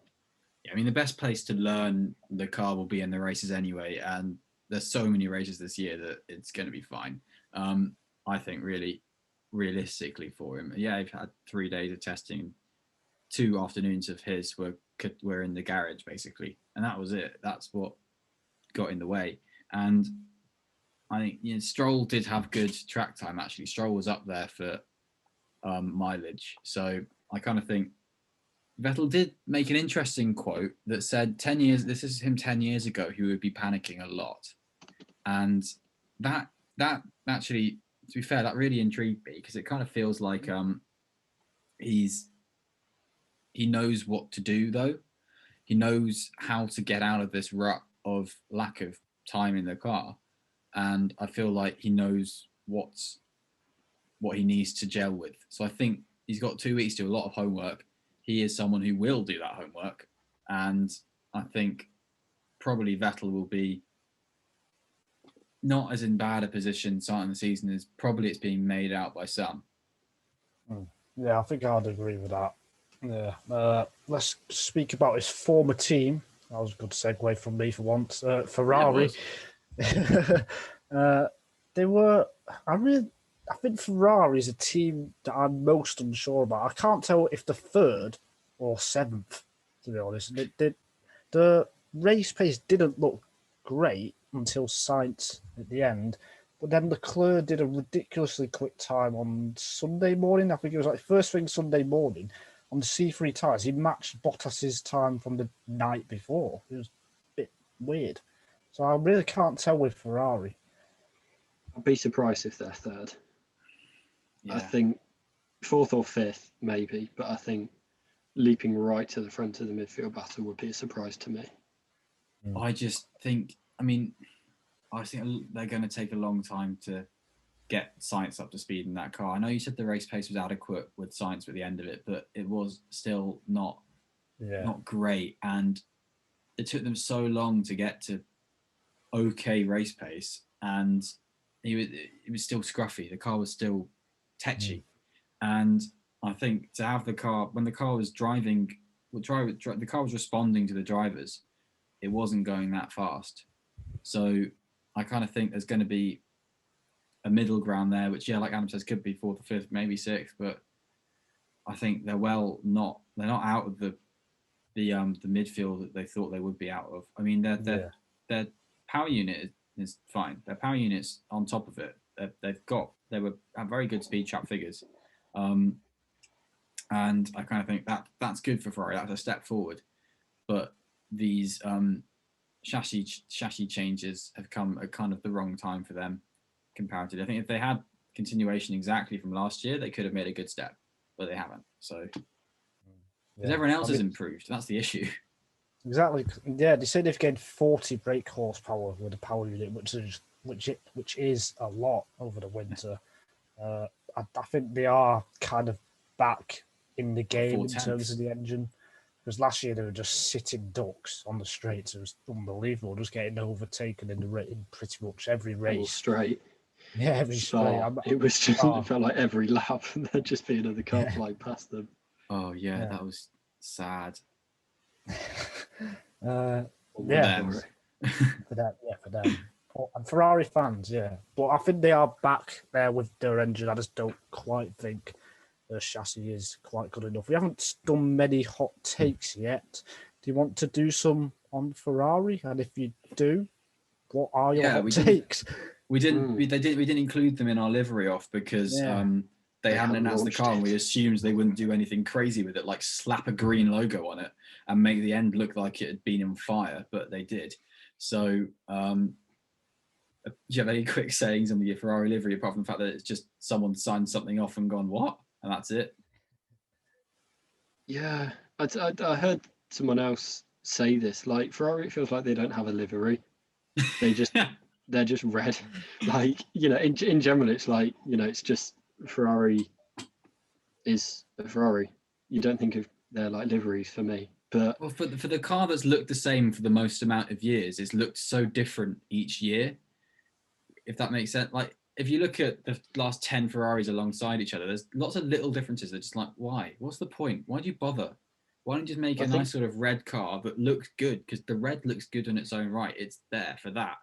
Yeah, I mean, the best place to learn the car will be in the races anyway, and there's so many races this year that it's going to be fine. I think really realistically for him. Yeah, he's had 3 days of testing. 2 afternoons of his were in the garage basically, and that was it. That's what got in the way. And I think Stroll did have good track time. Actually, Stroll was up there for mileage. So I kind of think Vettel did make an interesting quote that said 10 years. This is him 10 years ago. He would be panicking a lot, and that actually, to be fair, that really intrigued me, because it kind of feels like he knows what to do though. He knows how to get out of this rut of lack of time in the car, and I feel like he knows what he needs to gel with. So I think he's got 2 weeks to do a lot of homework. He is someone who will do that homework, and I think probably Vettel will be not as in bad a position starting the season as probably it's being made out by some. Yeah, I think I'd agree with that. Yeah. Let's speak about his former team. That was a good segue from me for once. Ferrari. Yeah, I think Ferrari is a team that I'm most unsure about. I can't tell if the 3rd or 7th, to be honest. The race pace didn't look great until Sainz at the end, but then Leclerc did a ridiculously quick time on Sunday morning. I think it was like first thing Sunday morning on the C3 tyres. He matched Bottas's time from the night before. It was a bit weird. So I really can't tell with Ferrari. I'd be surprised if they're 3rd. Yeah. I think 4th or 5th, maybe, but I think leaping right to the front of the midfield battle would be a surprise to me. I just think, I think they're going to take a long time to get Sainz up to speed in that car. I know you said the race pace was adequate with Sainz at the end of it, but it was still not great. And it took them so long to get to okay race pace, and it was still scruffy. The car was still tetchy. And I think to have the car, when the car was driving, the car was responding to the drivers, it wasn't going that fast. So I kind of think there's going to be a middle ground there, which, yeah, like Adam says, could be 4th or 5th, maybe 6th, but I think they're not out of the midfield that they thought they would be out of. I mean, their power unit is fine. Their power unit's on top of it. They have very good speed trap figures, and I kind of think that's good for Ferrari. That's a step forward, but these chassis changes have come at kind of the wrong time for them comparatively. I think if they had continuation exactly from last year, they could have made a good step, but they haven't. So because everyone else has improved, that's the issue. Exactly. Yeah, they say they've gained 40 brake horsepower with the power unit, which is a lot over the winter. I think they are kind of back in the game in terms of the engine. Because last year they were just sitting ducks on the straights. It was unbelievable, just getting overtaken in pretty much every All race. straight. Yeah, every straight. It was just, it felt like every lap and there'd just be another car flying past them. Oh yeah, that was sad. Yeah, for them. And Ferrari fans, yeah. But I think they are back there with their engine. I just don't quite think the chassis is quite good enough. We haven't done many hot takes yet. Do you want to do some on Ferrari? And if you do, what are your hot takes? We didn't include them in our livery off because they hadn't announced the car, and we assumed they wouldn't do anything crazy with it, like slap a green logo on it and make the end look like it had been on fire, but they did. So do you have any quick sayings on the Ferrari livery, apart from the fact that it's just someone signed something off and gone, what? And that's it? Yeah, I heard someone else say this. Like, Ferrari, it feels like they don't have a livery. They just they're just red. Like, in general, it's like, it's just Ferrari is a Ferrari. You don't think of their like liveries for me. But well, for the car that's looked the same for the most amount of years, it's looked so different each year. If that makes sense. Like, if you look at the last 10 Ferraris alongside each other, there's lots of little differences. They're just like, why? What's the point? Why do you bother? Why don't you just make a nice sort of red car that looks good? Because the red looks good in its own right. It's there for that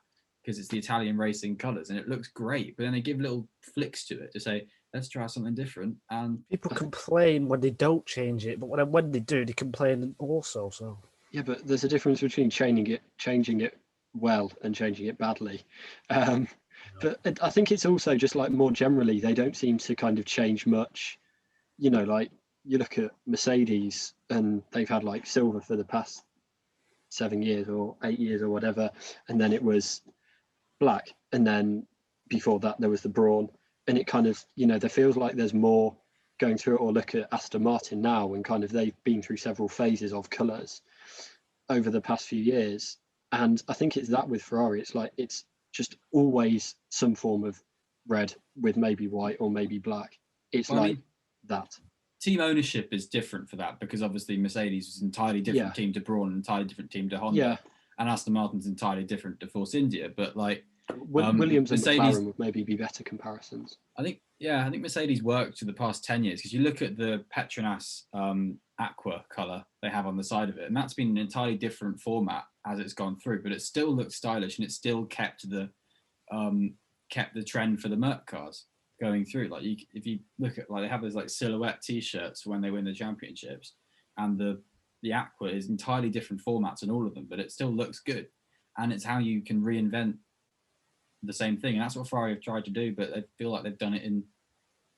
because it's the Italian racing colours and it looks great. But then they give little flicks to it to say, let's try something different. And people complain when they don't change it, but when they do, they complain also. So yeah, but there's a difference between changing it well and changing it badly. But I think it's also just like more generally, they don't seem to kind of change much. Like you look at Mercedes and they've had like silver for the past 7 years or 8 years or whatever. And then it was black. And then before that, there was the brawn. And it kind of, there feels like there's more going through it. Or look at Aston Martin now and kind of they've been through several phases of colours over the past few years. And I think it's that with Ferrari. It's like, it's just always some form of red with maybe white or maybe black. It's that. Team ownership is different for that because obviously Mercedes was an entirely different team to Brawn, an entirely different team to Honda, and Aston Martin's entirely different to Force India. But like Williams and Mercedes, McLaren would maybe be better comparisons. I think Mercedes worked for the past 10 years because you look at the Petronas aqua colour they have on the side of it, and that's been an entirely different format as it's gone through, but it still looks stylish and it still kept the trend for the Merc cars going through. Like if you look at they have those like silhouette T-shirts when they win the championships, and the aqua is entirely different formats in all of them, but it still looks good, and it's how you can reinvent the same thing, and that's what Ferrari have tried to do, but they feel like they've done it in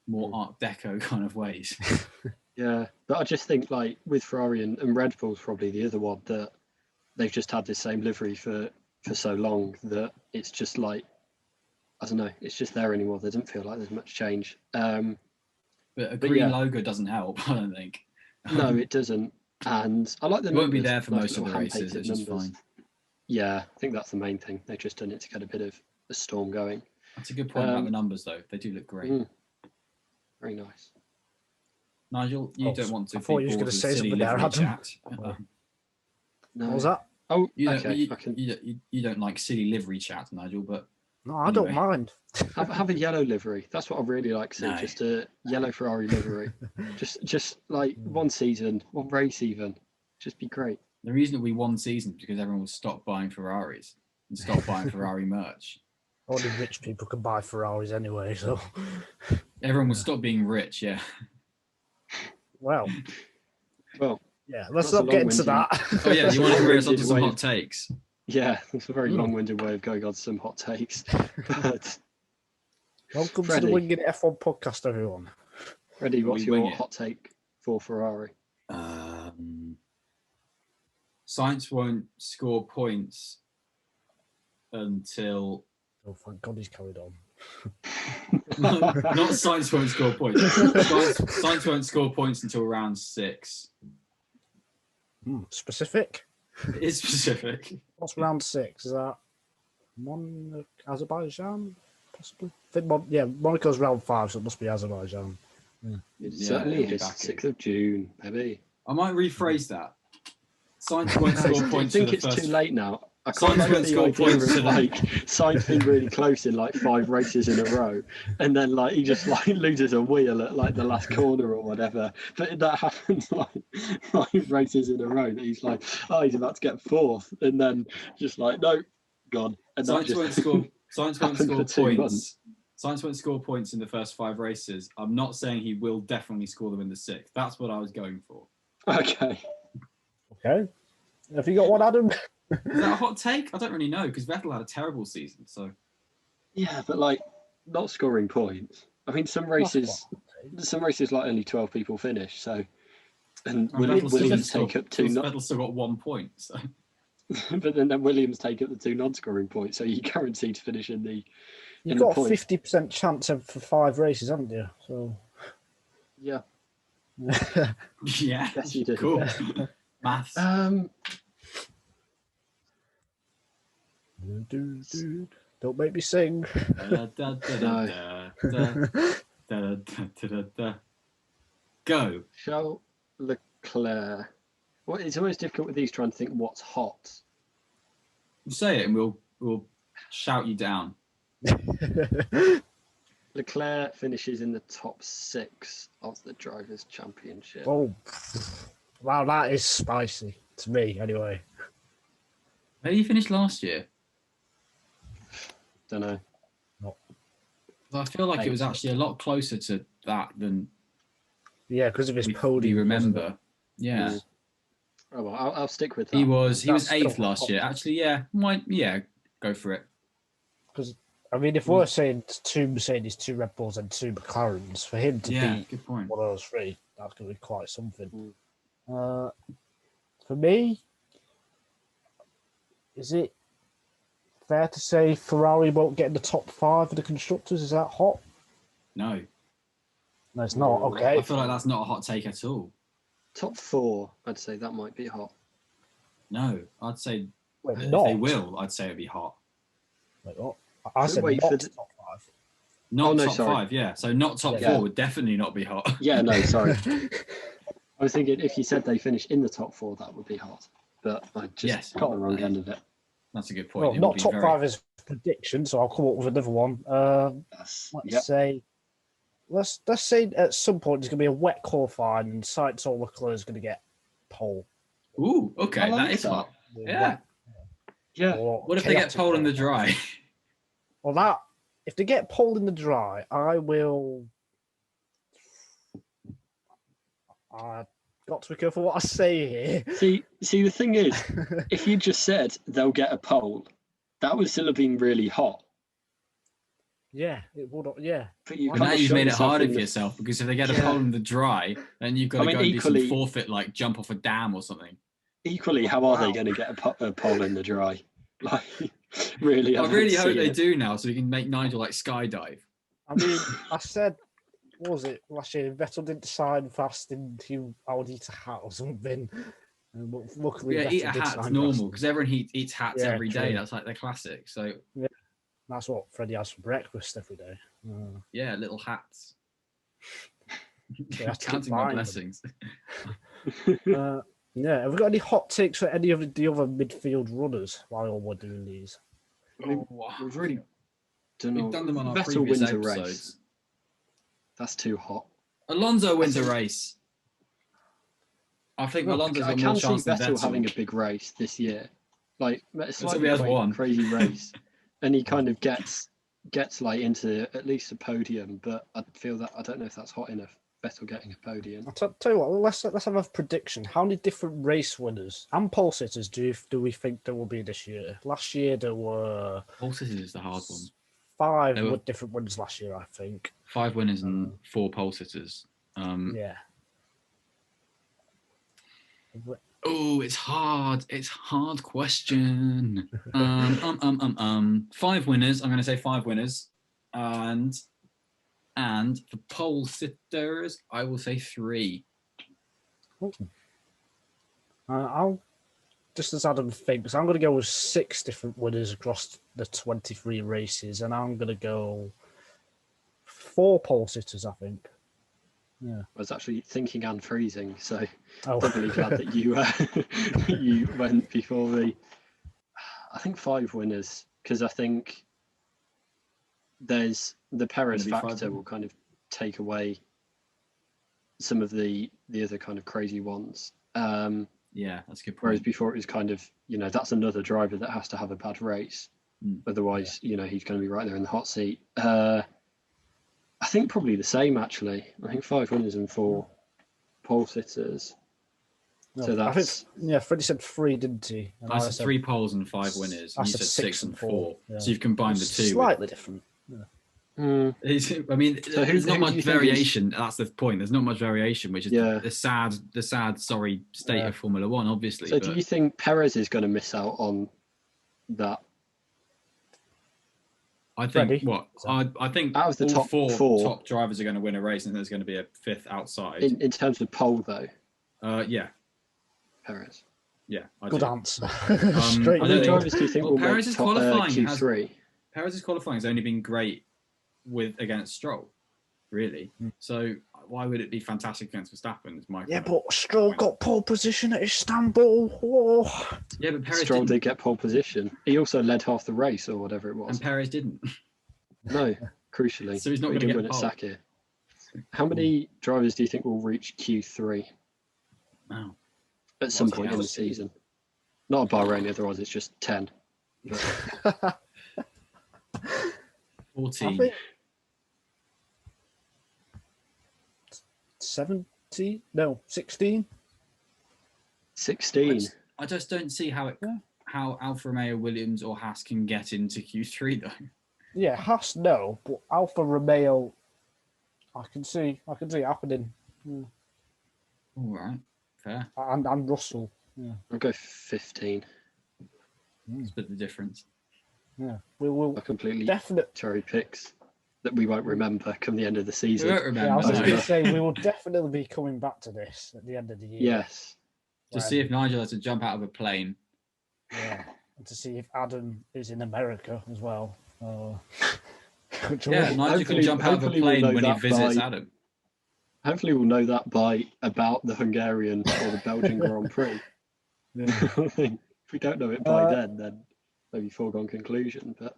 more Art Deco kind of ways. Yeah, but I just think like with Ferrari and Red Bull's probably the other one that they've just had this same livery for so long that it's just like, I don't know, it's just there anymore. There doesn't feel like there's much change. But a green logo doesn't help, I don't think. No, it doesn't. And I like the It numbers. won't be there for like most of the races, it's just fine. Yeah, I think that's the main thing. They've just done it to get a bit of a storm going. That's a good point about the numbers, though. They do look great. Very nice. Nigel, you don't want to. I thought you were going to say something there, Adam. Chat. No. What was that? Oh, you okay. You don't like silly livery chat, Nigel, but no, I don't mind. Have a yellow livery. That's what I really like to see. No. Just a yellow Ferrari livery. just like one season, one race even. Just be great. The reason it'll be one season is because everyone will stop buying Ferraris and stop buying Ferrari merch. Only rich people can buy Ferraris anyway, so everyone will stop being rich. Yeah. Well. Yeah, let's not get into that. Oh yeah, you want to bring us on to some hot takes? Yeah, it's a very long-winded way of going on to some hot takes. But welcome to the Winging It F1 podcast, everyone. Freddie, what's your hot take for Ferrari? Sainz won't score points until. Oh, thank God he's carried on. Not Sainz won't score points. Sainz won't score points until round 6. Specific? It is specific. What's round 6? Is that Azerbaijan? Possibly? I think Monaco's round 5, so it must be Azerbaijan. It certainly is 6th of June, maybe. I might rephrase that. Sainz won't score I points for think the it's first. too late now. I Sainz quite like won't the score idea points of for the- like Sainz being really close in like 5 races in a row, and then like he just like loses a wheel at like the last corner or whatever. But that happens like 5 races in a row that he's like, oh, he's about to get 4th, and then just like no, gone. And that Sainz just won't score. Sainz won't happened score for 2 points. months. Sainz won't score points in the first 5 races. I'm not saying he will definitely score them in the 6th. That's what I was going for. Okay. Okay. Have you got one, Adam? Is that a hot take? I don't really know because Vettel had a terrible season. So Yeah, but like not scoring points. I mean, some races like only 12 people finish. So, and Williams take up 2. Vettel's still got 1 point. So. But then Williams take up the 2 non-scoring points, so you guaranteed to finish in the. You've got a 50% chance for 5 races, haven't you? So. Yeah. Yeah. Yes, you do. Cool. Maths. Don't make me sing. Go. Charles Leclerc. Well, it's always difficult with these trying to think what's hot. Say it and we'll shout you down. Leclerc finishes in the top 6 of the Drivers' Championship. Oh, wow, that is spicy to me, anyway. Where did you finish last year? Don't know. I feel like it was actually a lot closer to that than. Yeah, because of his podium. Do you remember? Yeah. Oh well, I'll stick with that. He was 8th last year. Actually, yeah, go for it. Because I mean, if we're saying 2 Mercedes, 2 Red Bulls, and 2 McLarens, for him to beat good point. one of those 3, that's going to be quite something. For me, is it fair to say Ferrari won't get in the top 5 of the constructors? Is that hot? No. No, it's not. Okay. I feel like that's not a hot take at all. Top 4, I'd say that might be hot. No, I'd say Wait, if not. they will, I'd say it'd be hot. Wait, what? I said wait not for top 5. Not top sorry. 5, yeah. So not top 4 would definitely not be hot. Yeah, no, sorry. I was thinking if you said they finish in the top 4, that would be hot. But I just got the wrong end of it. That's a good point. Well, not top 5 is prediction, so I'll come up with another one. Let's say at some point there's going to be a wet qualifying and Sainz or Leclerc is going to get pole. Ooh, okay, that is hot. Yeah. Yeah. What if they get pole in the dry? Well, if they get pole in the dry, I got to be careful what I say here. See, the thing is, if you just said they'll get a pole, that would still have been really hot. Yeah, it would. Yeah. But now you've made it harder for yourself because if they get a pole in the dry, then you've got to go and do some forfeit, like jump off a dam or something. Equally, how are they going to get a pole in the dry? Like, really? I really hope they do now, so we can make Nigel like skydive. I mean, I said, what was it last year? Vettel didn't sign fast into I would eat a hat or something. Luckily, yeah, Vettel eat a hat's normal because everyone eats hats every day. True. That's like the classic. So yeah, that's what Freddie has for breakfast every day. Yeah, little hats. Yeah, counting my blessings. Yeah, have we got any hot takes for any of the other midfield runners while we're doing these? We've really We've done them on our Vettel previous wins a episodes. race. That's too hot. Alonso wins a race. I think Alonso's got more chance than Vettel Vettel. having a big race this year. Like, it's Until like he has one. crazy race. And he kind of gets like into at least a podium, but I feel that I don't know if that's hot enough. Vettel getting a podium. I'll tell you what, let's have a prediction. How many different race winners and pole sitters do we think there will be this year? Last year there were Pole sitters is the hard one. 5 different winners last year, I think. 5 winners and 4 pole sitters. Yeah. Oh, it's hard. It's hard question. 5 winners. I'm going to say 5 winners, and for pole sitters, I will say 3. I'll just as Adam thinks, I'm going to go with 6 different winners across the 23 races, and I'm going to go 4 pole sitters, I think. Yeah. I was actually thinking and freezing, so Oh. doubly glad that you you went before me. I think 5 winners, because I think there's the Perez Gonna be 5 factor winners. will kind of take away some of the other kind of crazy ones. Yeah, that's a good Whereas point. before it was kind of, that's another driver that has to have a bad race. Otherwise, he's going to be right there in the hot seat. I think probably the same, actually. I think 5 winners and 4 pole sitters. No, So that's... I think, Freddie said 3, didn't he? And I said 3 poles and 5 winners. And you said 6 and 4. Yeah. So you've combined the 2. Slightly different. Hmm. I mean, So there's not who much do you think variation. That's the point. There's not much variation, which is Yeah. the sad, sorry state of Formula One, obviously. So do you think Perez is going to miss out on that? I think Freddie? what I think Out of the all top 4 4 top drivers are going to win a race, and there's going to be a 5th outside. in terms of pole, though, Yeah, Perez. yeah. I Good do. answer. I Straight don't How many think- drivers do you think will Perez make is top qualifying, Q3? Perez's qualifying has only been great against Stroll, really. So why would it be fantastic against Verstappen? Is my Yeah, comment. but Stroll got pole position at Istanbul. Oh. Yeah, but Perez Stroll didn't, did get pole position. He also led half the race or whatever it was. and Perez didn't. No, crucially. So he's not He gonna didn't get win at pole. Sakir. How many drivers do you think will reach Q3 Wow. at some What's point in the else? season? Not a Bahrain, otherwise it's just 10. But 14. I think 17? No, 16? 16. I just don't see how Alfa Romeo, Williams, or Haas can get into Q3 though. Yeah, Haas, no, but Alfa Romeo, I can see it happening. All right, fair. And Russell. I'll go 15. Split the difference. Yeah, we'll I completely definitely. cherry picks that we won't remember come the end of the We season. won't remember. Yeah, I was just no. going to say we will definitely be coming back to this at the end of the year. Yes. To see if Nigel has to jump out of a plane. Yeah, and to see if Adam is in America as well. Yeah, Nigel can jump out of a hopefully we'll plane know when he that visits by- Adam. Hopefully we'll know that by about the Hungarian or the Belgian Grand Prix. Yeah. I think if we don't know it by then maybe foregone conclusion. But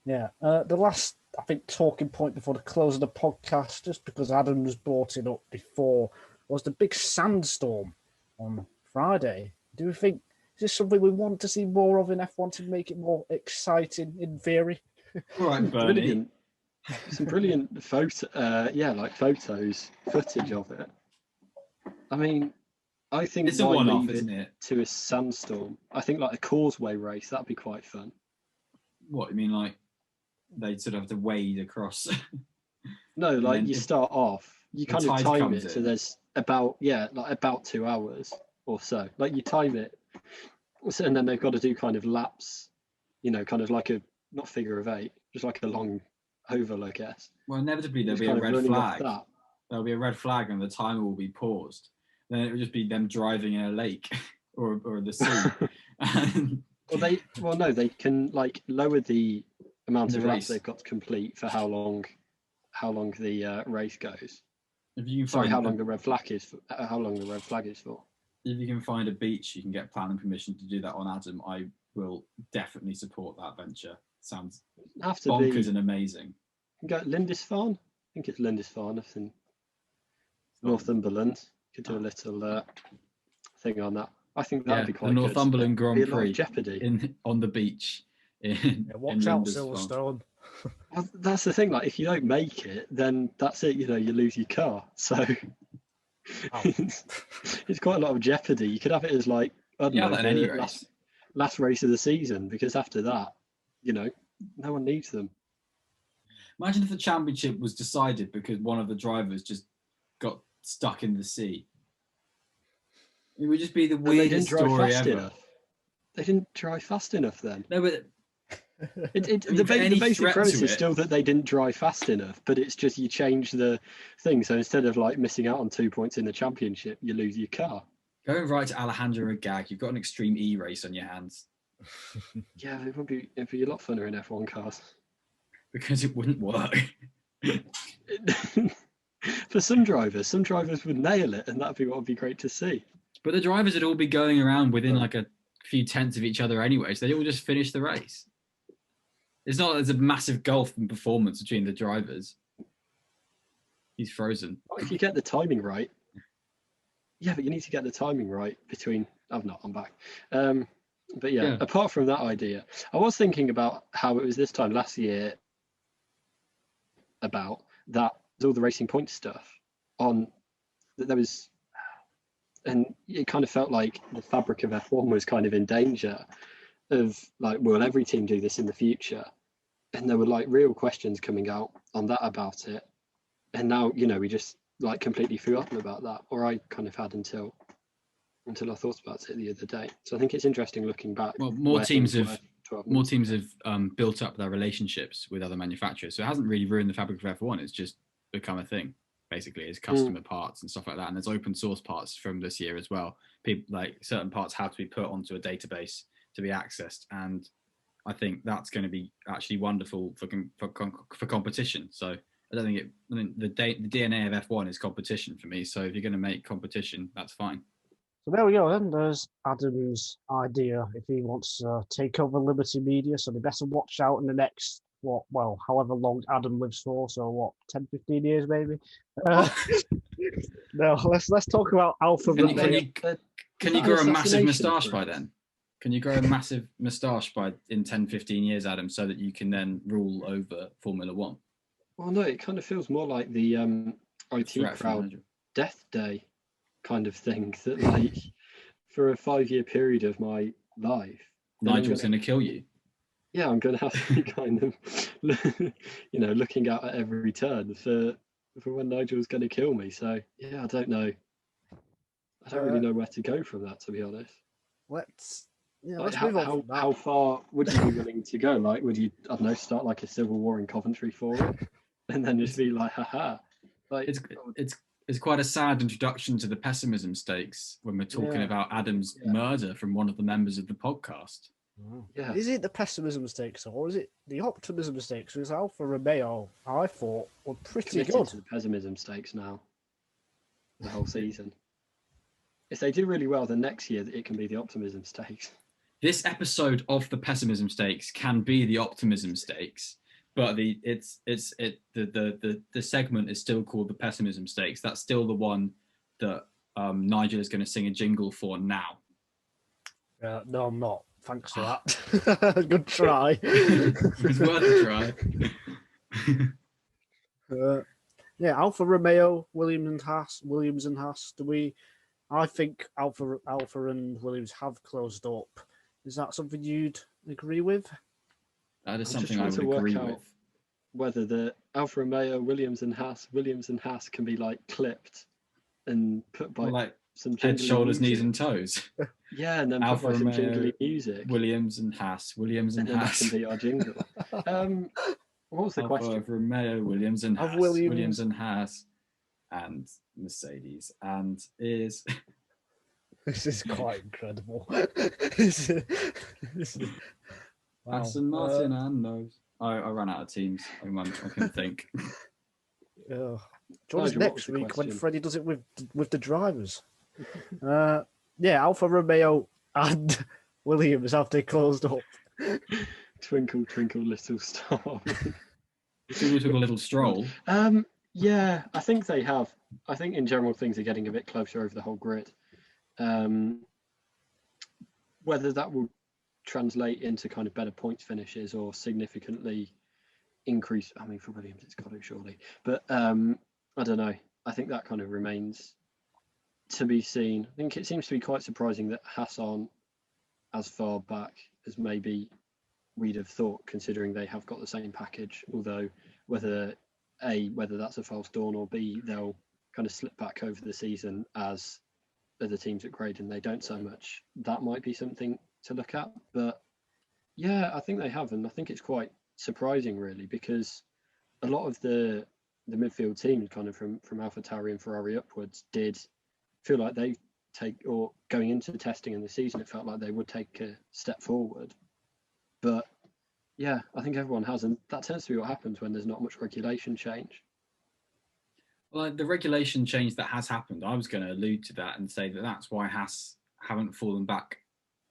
Yeah, the last, I think, talking point before the close of the podcast, just because Adam was brought it up before, was the big sandstorm on Friday. Do we think, is this something we want to see more of in F1 to make it more exciting in theory? All right, Bernie. brilliant, some brilliant footage footage of it. I mean, I think It's a why one-off, leave isn't it? to a sandstorm? I think like a causeway race, that'd be quite fun. What, you mean like they sort of have to wade across? No, like then you if start off, you the kind of tide time comes it so in. there's about 2 hours or so. Like you time it, and then they've got to do kind of laps, kind of like a not figure of 8, just like a long oval, I guess. Well, inevitably there'll Just be a kind of red running off flag. that. There'll be a red flag and the timer will be paused. Then it will just be them driving in a lake or the sea. And No, they can like lower the amount The of laps race. they've got to complete for how long the race goes. if you can Sorry, find how long the red flag is for. How long the red flag is for. if you can find a beach, you can get planning permission to do that on Adam. I will definitely support that venture. Sounds Have to bonkers be. and amazing. Go Lindisfarne. I think it's Lindisfarne. It's in Northumberland. Could do a little thing on that. I think that'd Yeah, be the quite good. Northumberland There'd be Grand a lot of Prix jeopardy. on the beach. In Yeah, watch out, Lindisfarne. Silverstone. Well, that's the thing. Like, if you don't make it, then that's it. You lose your car. So Oh. it's quite a lot of jeopardy. You could have it as like I don't Yeah, know, but in any the race. last race of the season, because after that, no one needs them. Imagine if the championship was decided because one of the drivers just got stuck in the sea. It would just be the And they didn't weirdest drive story fast ever. enough. They didn't drive fast enough then. No, but The for any basic threat premise to is it- still that they didn't drive fast enough, but it's just you change the thing. So instead of like missing out on 2 points in the championship, you lose your car. going right to Alejandro Agag, you've got an extreme E race on your hands Yeah, it'd be a lot funner in F1 cars. because it wouldn't work. For for some drivers would nail it, and that'd be what would be great to see. But the drivers would all be going around within like a few tenths of each other anyway, so they all just finish the race. It's not there's a massive gulf in performance between the drivers. He's frozen. Well, if you get the timing right. Yeah, but you need to get the timing right between. I'm back. But yeah, apart from that idea, I was thinking about how it was this time last year about that all the Racing Point stuff on that there was, and it kind of felt like the fabric of F1 was kind of in danger of like, will every team do this in the future? And there were like real questions coming out on that about it. And now, we just like completely forgotten about that, or I kind of had until I thought about it the other day. So I think it's interesting looking back. Well, more teams have built up their relationships with other manufacturers, so it hasn't really ruined the fabric of F1. It's just become a thing, basically. It's customer parts and stuff like that, and there's open source parts from this year as well. People like certain parts have to be put onto a database to be accessed, and I think that's going to be actually wonderful for competition. So I think the DNA of F1 is competition for me. So if you're going to make competition, that's fine. So there we go then. There's Adam's idea if he wants to take over Liberty Media. So they better watch out in the next, however long Adam lives for. So 10, 15 years maybe? No, let's talk about Alpha Romeo. Can you grow a massive moustache by then? Can you grow a massive moustache in 10, 15 years, Adam, so that you can then rule over Formula One? Well, no, it kind of feels more like the IT crowd death day kind of thing, that like for a 5-year period of my life, Nigel's going to kill you. Yeah, I'm going to have to be kind of, looking out at every turn for when Nigel's going to kill me. So yeah, I don't know. I don't really know where to go from that, to be honest. Let's move on. How far would you be willing to go? Like, would you, I don't know, start like a civil war in Coventry for it, and then just be like, haha? Like, it's quite a sad introduction to the pessimism stakes when we're talking about Adam's murder from one of the members of the podcast. Yeah. Is it the pessimism stakes or is it the optimism stakes? Because Alfa Romeo, I thought, were pretty good. To the pessimism stakes now, the whole season. If they do really well, then next year it can be the optimism stakes. This episode of the pessimism stakes can be the optimism stakes, but the segment is still called the pessimism stakes. That's still the one that Nigel is going to sing a jingle for now. No, I'm not. Thanks for that. Good try. It's worth a try. Alfa Romeo, Williams and Haas. I think Alfa and Williams have closed up. Is that something you'd agree with? That is something I would agree with. Whether the Alfa Romeo, Williams and Haas can be like clipped and put by some head, shoulders, music. knees, and toes. Yeah, and then Alfa put by some Romeo, jingly music. Williams and Haas. And that can be our jingle. What was the question? Alfa Romeo, Williams and Haas. Williams and Haas, and Mercedes, and is. This is quite incredible. Wow. Aston Martin and those. I ran out of teams. I couldn't think. Join us next week when Freddie does it with the drivers. Alfa Romeo and Williams have they closed up. Twinkle, twinkle, little star. We took a little stroll. Yeah, I think they have. I think in general things are getting a bit closer over the whole grid. Whether that will translate into kind of better points finishes or significantly increase, I mean, for Williams it's got to surely, but I don't know. I think that kind of remains to be seen. I think it seems to be quite surprising that Haas aren't as far back as maybe we'd have thought, considering they have got the same package, although whether that's a false dawn, or B, they'll kind of slip back over the season as other teams upgrade and they don't so much. That might be something to look at. But yeah, I think they have, and I think it's quite surprising really, because a lot of the midfield teams kind of from AlphaTauri and Ferrari upwards did feel like they going into the testing in the season, it felt like they would take a step forward. But yeah, I think everyone has, and that tends to be what happens when there's not much regulation change. Like the regulation change that has happened, I was going to allude to that and say that that's why Haas haven't fallen back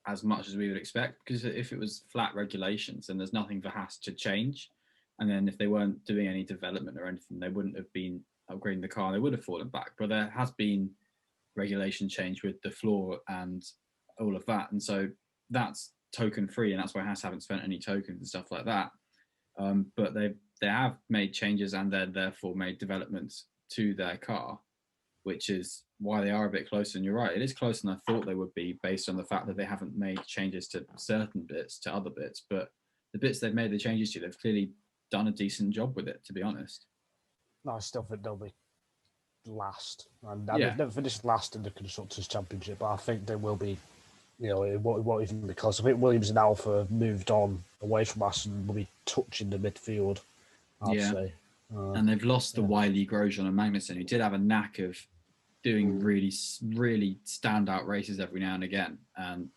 as much as we would expect. Because if it was flat regulations, then there's nothing for Haas to change. And then if they weren't doing any development or anything, they wouldn't have been upgrading the car. They would have fallen back. But there has been regulation change with the floor and all of that. And so that's token free. And that's why Haas haven't spent any tokens and stuff like that. But they have made changes and then therefore made developments to their car, which is why they are a bit closer. And you're right, it is closer than I thought they would be based on the fact that they haven't made changes to certain bits, to other bits. But the bits they've made the changes to, they've clearly done a decent job with it, to be honest. No, I still think they'll be last. And they've never finished last in the Constructors' Championship, but I think they will be. You know, it won't even be close. I think Williams and Alfa have moved on away from us and will be touching the midfield, I'd say. And they've lost the Wiley, Grosjean and Magnussen, who did have a knack of doing really, really standout races every now and again. And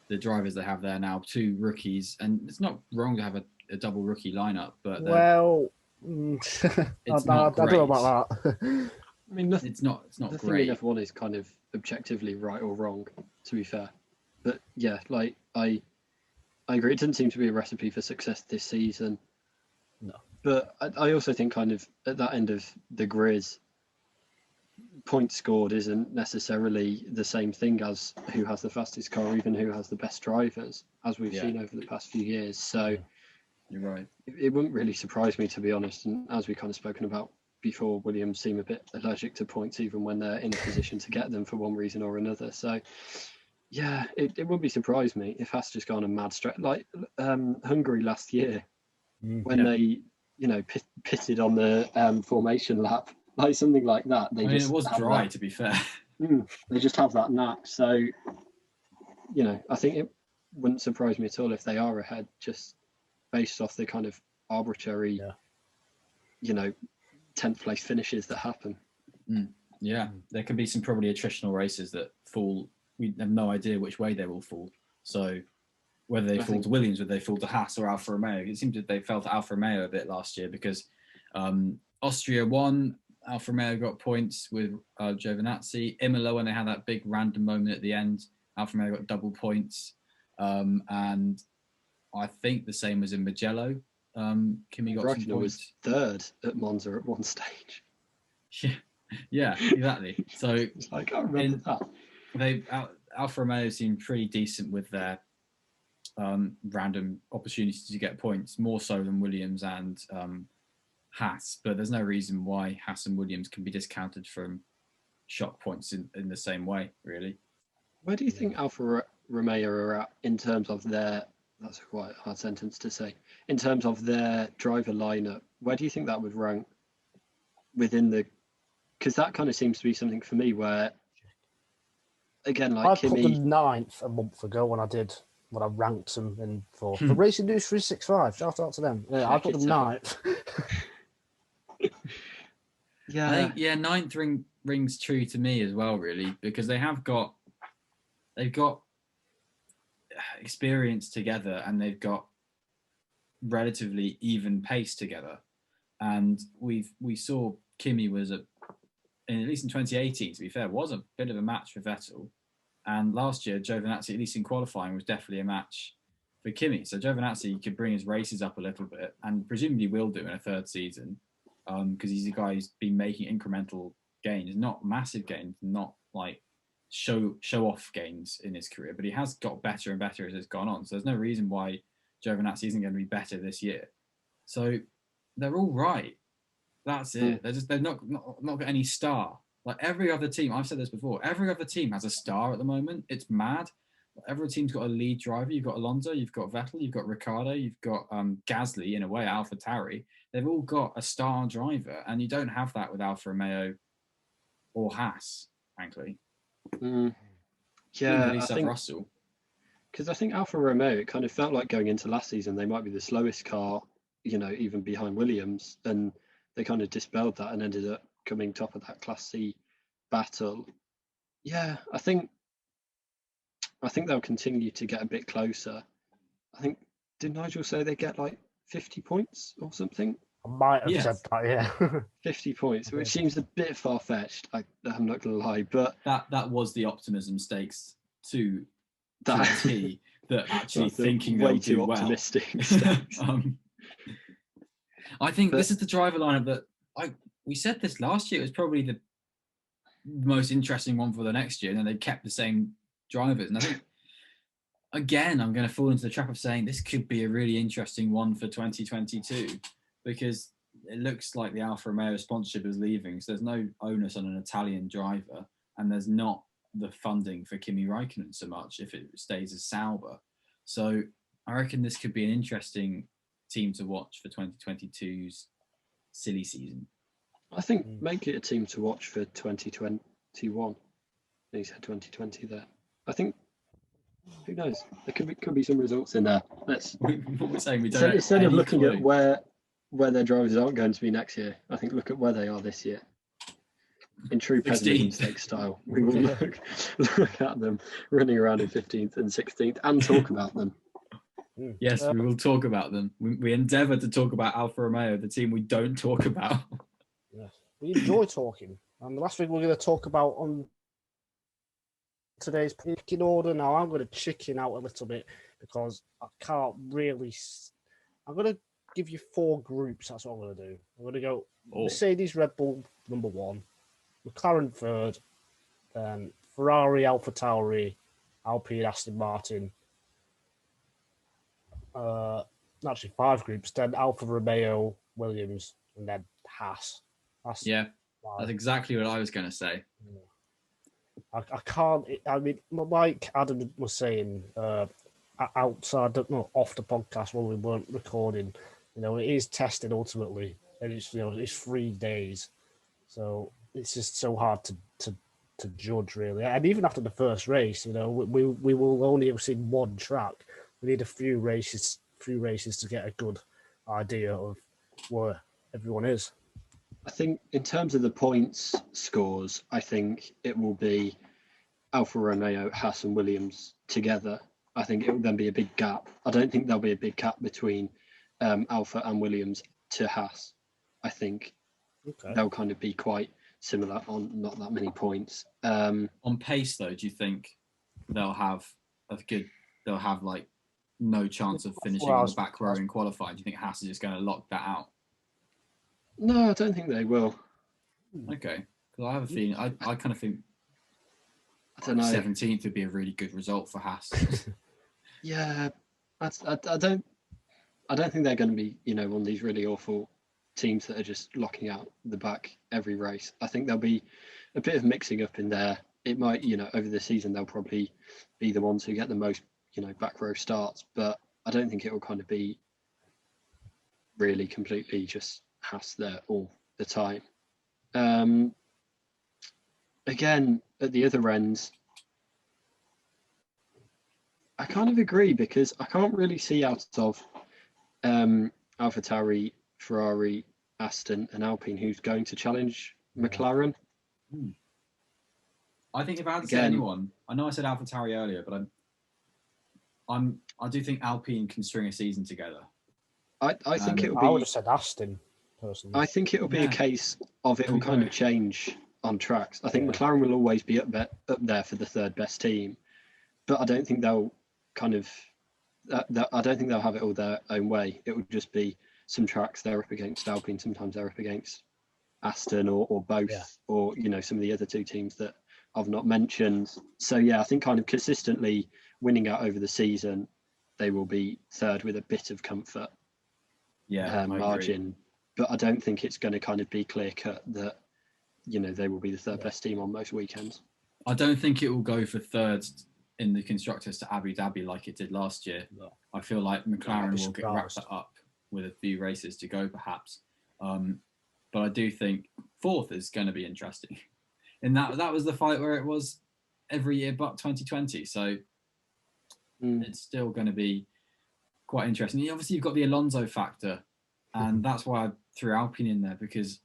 the drivers they have there now, 2 rookies, and it's not wrong to have a double rookie lineup, but well, it's I not great. don't know about that. I mean, it's not the great. thing in F1 is kind of objectively right or wrong, to be fair. But yeah, like I agree. It doesn't seem to be a recipe for success this season. No. But I also think kind of at that end of the grid, points scored isn't necessarily the same thing as who has the fastest car, or even who has the best drivers, as we've seen over the past few years. So you're right. It wouldn't really surprise me, to be honest. And as we kind of spoken about before, Williams seem a bit allergic to points, even when they're in a position to get them for one reason or another. So yeah, it wouldn't be surprise me if Haas just gone a mad stretch, like Hungary last year, when they, pitted on the formation lap, like something like that. It was dry, to be fair. They just have that knack. So, I think it wouldn't surprise me at all if they are ahead, just based off the kind of arbitrary, 10th place finishes that happen. Yeah, there can be some probably attritional races that fall. We have no idea which way they will fall. So whether they fall to Williams, whether they fall to Haas or Alfa Romeo, it seemed that they fell to Alfa Romeo a bit last year because Austria won, Alfa Romeo got points with Giovinazzi. Imola, when they had that big random moment at the end, Alfa Romeo got double points. And I think the same was in Mugello. Kimi got some points. Was third at Monza at one stage. Yeah, exactly. So I can't remember that. Alfa Romeo seemed pretty decent with their random opportunities to get points, more so than Williams and Haas. But there's no reason why Haas and Williams can be discounted from shock points in the same way, really. Where do you think Alfa Romeo are at in terms of their, that's a quite hard sentence to say, in terms of their driver lineup? Where do you think that would rank within the, because that kind of seems to be something for me where, again, like I Kimi... put them 9th a month ago when I ranked them in for Racing News 365. Shout out to them. Yeah, I put them 9th. Yeah, I think 9th rings true to me as well, really, because they've got experience together and they've got relatively even pace together. And we saw Kimi was at least in 2018, to be fair, was a bit of a match for Vettel. And last year, Giovinazzi, at least in qualifying, was definitely a match for Kimi. So Giovinazzi could bring his races up a little bit, and presumably will do in a third season, because he's a guy who's been making incremental gains, not massive gains, not like show off gains in his career, but he has got better and better as it's gone on. So there's no reason why Giovinazzi isn't going to be better this year. So they're all right. That's it. They're not got any star. Like every other team, I've said this before, every other team has a star at the moment. It's mad. Every team's got a lead driver. You've got Alonso, you've got Vettel, you've got Ricciardo, you've got Gasly in a way, AlphaTauri. They've all got a star driver, and you don't have that with Alfa Romeo or Haas, frankly. Yeah, I think Russell. Because I think Alfa Romeo, it kind of felt like going into last season, they might be the slowest car, even behind Williams, and they kind of dispelled that and ended up coming top of that Class C battle. Yeah, I think they'll continue to get a bit closer. I think, did Nigel say they get like 50 points or something I might have Yes. said that, yeah. 50 points, which seems a bit far-fetched. I'm not going to lie, but That was the optimism stakes to that, a T, that actually that's a thinking way they'll too do well. optimistic stakes. I think But- this is the driver lineup that we said this last year. It was probably the most interesting one for the next year, and then they kept the same drivers. And I think, again, I'm going to fall into the trap of saying this could be a really interesting one for 2022, because it looks like the Alfa Romeo sponsorship is leaving, so there's no onus on an Italian driver, and there's not the funding for Kimi Räikkönen so much if it stays as Sauber. So I reckon this could be an interesting team to watch for 2022's silly season. I think make it a team to watch for 2021. He said 2020 there. I think, who knows? There could be some results in there. Let's What we're saying, we don't instead of any looking clue. at where their drivers aren't going to be next year, I think look at where they are this year. In true 16th. pessimism stake style, we will look at them running around in 15th and 16th and talk about them. Yes, we will talk about them. We endeavour to talk about Alfa Romeo, the team we don't talk about. Yes. We enjoy talking. And the last thing we're going to talk about on today's picking order now, I'm going to chicken out a little bit because I can't really. I'm going to give you 4 groups. That's what I'm going to do. I'm going to go Mercedes, Red Bull, number 1, McLaren 3rd, then Ferrari, AlphaTauri, Alpine, Aston Martin. Actually 5 groups. Then Alfa Romeo, Williams, and then Haas. That's exactly what I was going to say. I can't. I mean, like Adam was saying outside, off the podcast when we weren't recording, it is tested ultimately, and it's 3 days, so it's just so hard to judge really. And even after the first race, we will only have seen one track. We need a few races to get a good idea of where everyone is. I think in terms of the points scores, I think it will be Alfa Romeo, Haas and Williams together. I think it will then be a big gap. I don't think there'll be a big gap between Alfa and Williams to Haas. I think they'll kind of be quite similar on not that many points. On pace though, do you think they'll have like no chance of finishing on the back row in qualifying? Do you think Haas is just going to lock that out? No, I don't think they will. Okay, because I have a feeling. I kind of think. I don't know. 17th would be a really good result for Haas. Yeah, I don't think they're going to be one of these really awful teams that are just locking out the back every race. I think there'll be a bit of mixing up in there. It might over the season they'll probably be the ones who get the most back row starts, but I don't think it will kind of be really completely just Haas there all the time. Again, at the other ends, I kind of agree because I can't really see out of AlphaTauri, Ferrari, Aston and Alpine who's going to challenge McLaren. I think if I had to say anyone, I know I said AlphaTauri earlier, but I do think Alpine can string a season together. I think it'll be. I would have said Aston personally. I think it'll be a case of it will kind of change on tracks. I think McLaren will always be up there for the 3rd best team, but I don't think they'll kind of. I don't think they'll have it all their own way. It will just be some tracks they're up against Alpine, sometimes they're up against Aston or both, or some of the other 2 teams that I've not mentioned. So yeah, I think kind of consistently winning out over the season, they will be 3rd with a bit of comfort margin. But I don't think it's going to kind of be clear cut that they will be the 3rd best team on most weekends. I don't think it will go for 3rd in the constructors to Abu Dhabi like it did last year. No. I feel like McLaren will get wrapped up with a few races to go, perhaps. But I do think 4th is going to be interesting. And that was the fight where it was every year but 2020. So it's still going to be quite interesting. And obviously, you've got the Alonso factor. And that's why I threw Alpine in there, because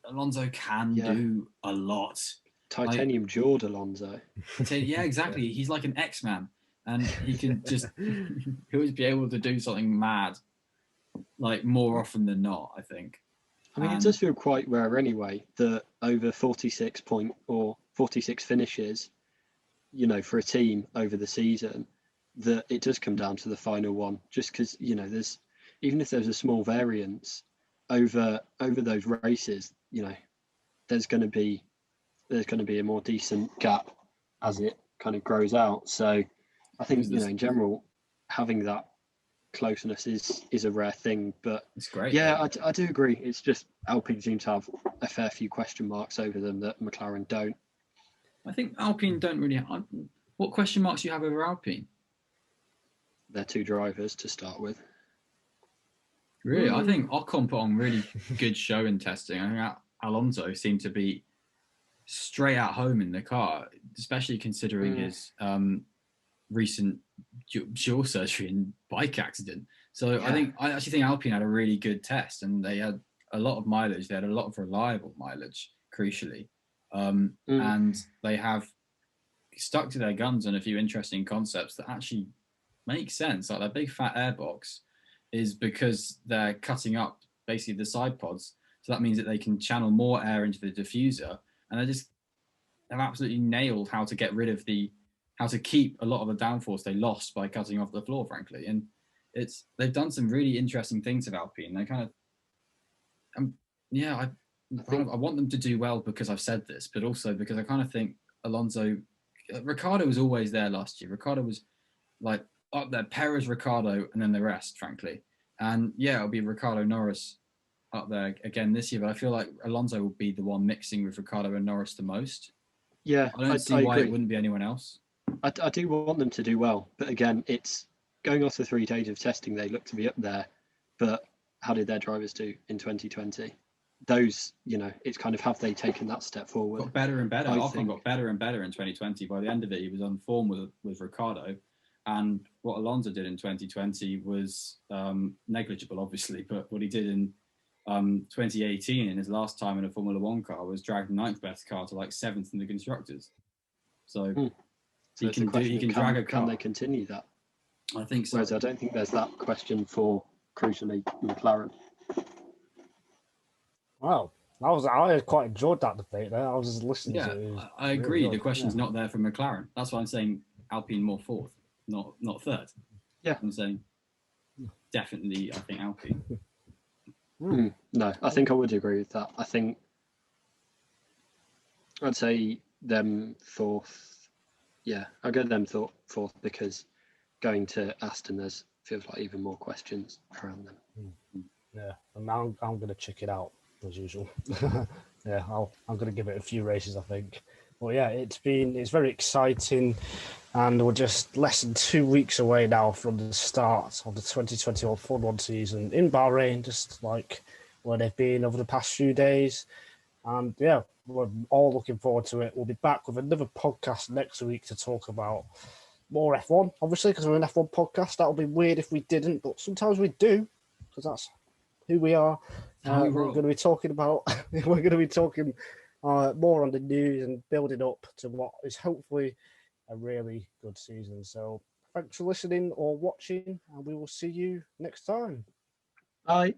Alonso can do a lot. Titanium jawed Alonso. Yeah, exactly. He's like an X-Man. And he can just he'll always be able to do something mad. like more often than not, I think. I mean, it does feel quite rare anyway that over 46 finishes, for a team over the season, that it does come down to the final one. Just because there's, even if there's a small variance over those races, there's going to be a more decent gap as it kind of grows out. So I think in general, having that closeness is a rare thing, but it's great. Yeah, I do agree. It's just Alpine seem to have a fair few question marks over them that McLaren don't. I think Alpine don't really. What question marks do you have over Alpine? They're two drivers to start with. Really, I think Ocon put on really good show in testing. I think Alonso seemed to be straight at home in the car, especially considering his recent jaw surgery and bike accident. So yeah. I actually think Alpine had a really good test, and they had a lot of mileage. They had a lot of reliable mileage, crucially, and they have stuck to their guns on a few interesting concepts that actually make sense. Like their big fat airbox is because they're cutting up basically the side pods, so that means that they can channel more air into the diffuser, and they've absolutely nailed how to get rid of how to keep a lot of the downforce they lost by cutting off the floor, frankly. And they've done some really interesting things with Alpine. They kind of, I want them to do well because I've said this, but also because I kind of think Ricciardo was always there last year. Ricciardo was like up there, Perez, Ricciardo, and then the rest, frankly. And yeah, it'll be Ricciardo, Norris up there again this year, but I feel like Alonso will be the one mixing with Ricciardo and Norris the most. Yeah, I don't see why it wouldn't be anyone else. I do want them to do well, but again, it's going off the 3 days of testing. They look to be up there, but how did their drivers do in 2020? Those, it's kind of, have they taken that step forward? Got better and better. Ocon got better and better in 2020. By the end of it, he was on form with Ricciardo, and what Alonso did in 2020 was negligible, obviously. But what he did in 2018, in his last time in a Formula One car, was drag the 9th best car to like 7th in the constructors. So he can drag a car. Can they continue that? I think so. Whereas I don't think there's that question for, crucially, McLaren. Wow, I quite enjoyed that debate there. I was just listening to it. I agree. Really the question's not there for McLaren. That's why I'm saying Alpine more 4th, not 3rd. Yeah, I'm saying definitely. I think Alpine. No, I think I would agree with that. I think I'd say them 4th. Yeah, I'll go them 4th because going to Aston, feels like even more questions around them. Yeah, and I'm going to check it out as usual. Yeah, I'm going to give it a few races, I think. Well, yeah, it's very exciting, and we're just less than 2 weeks away now from the start of the 2021 Formula 1 season in Bahrain, just like where they've been over the past few days. And yeah, we're all looking forward to it. We'll be back with another podcast next week to talk about more F1, obviously, because we're an F1 podcast. That would be weird if we didn't, but sometimes we do, because that's who we are. We're going to be talking about. We're going to be talking more on the news and building up to what is hopefully a really good season. So thanks for listening or watching, and we will see you next time. Bye.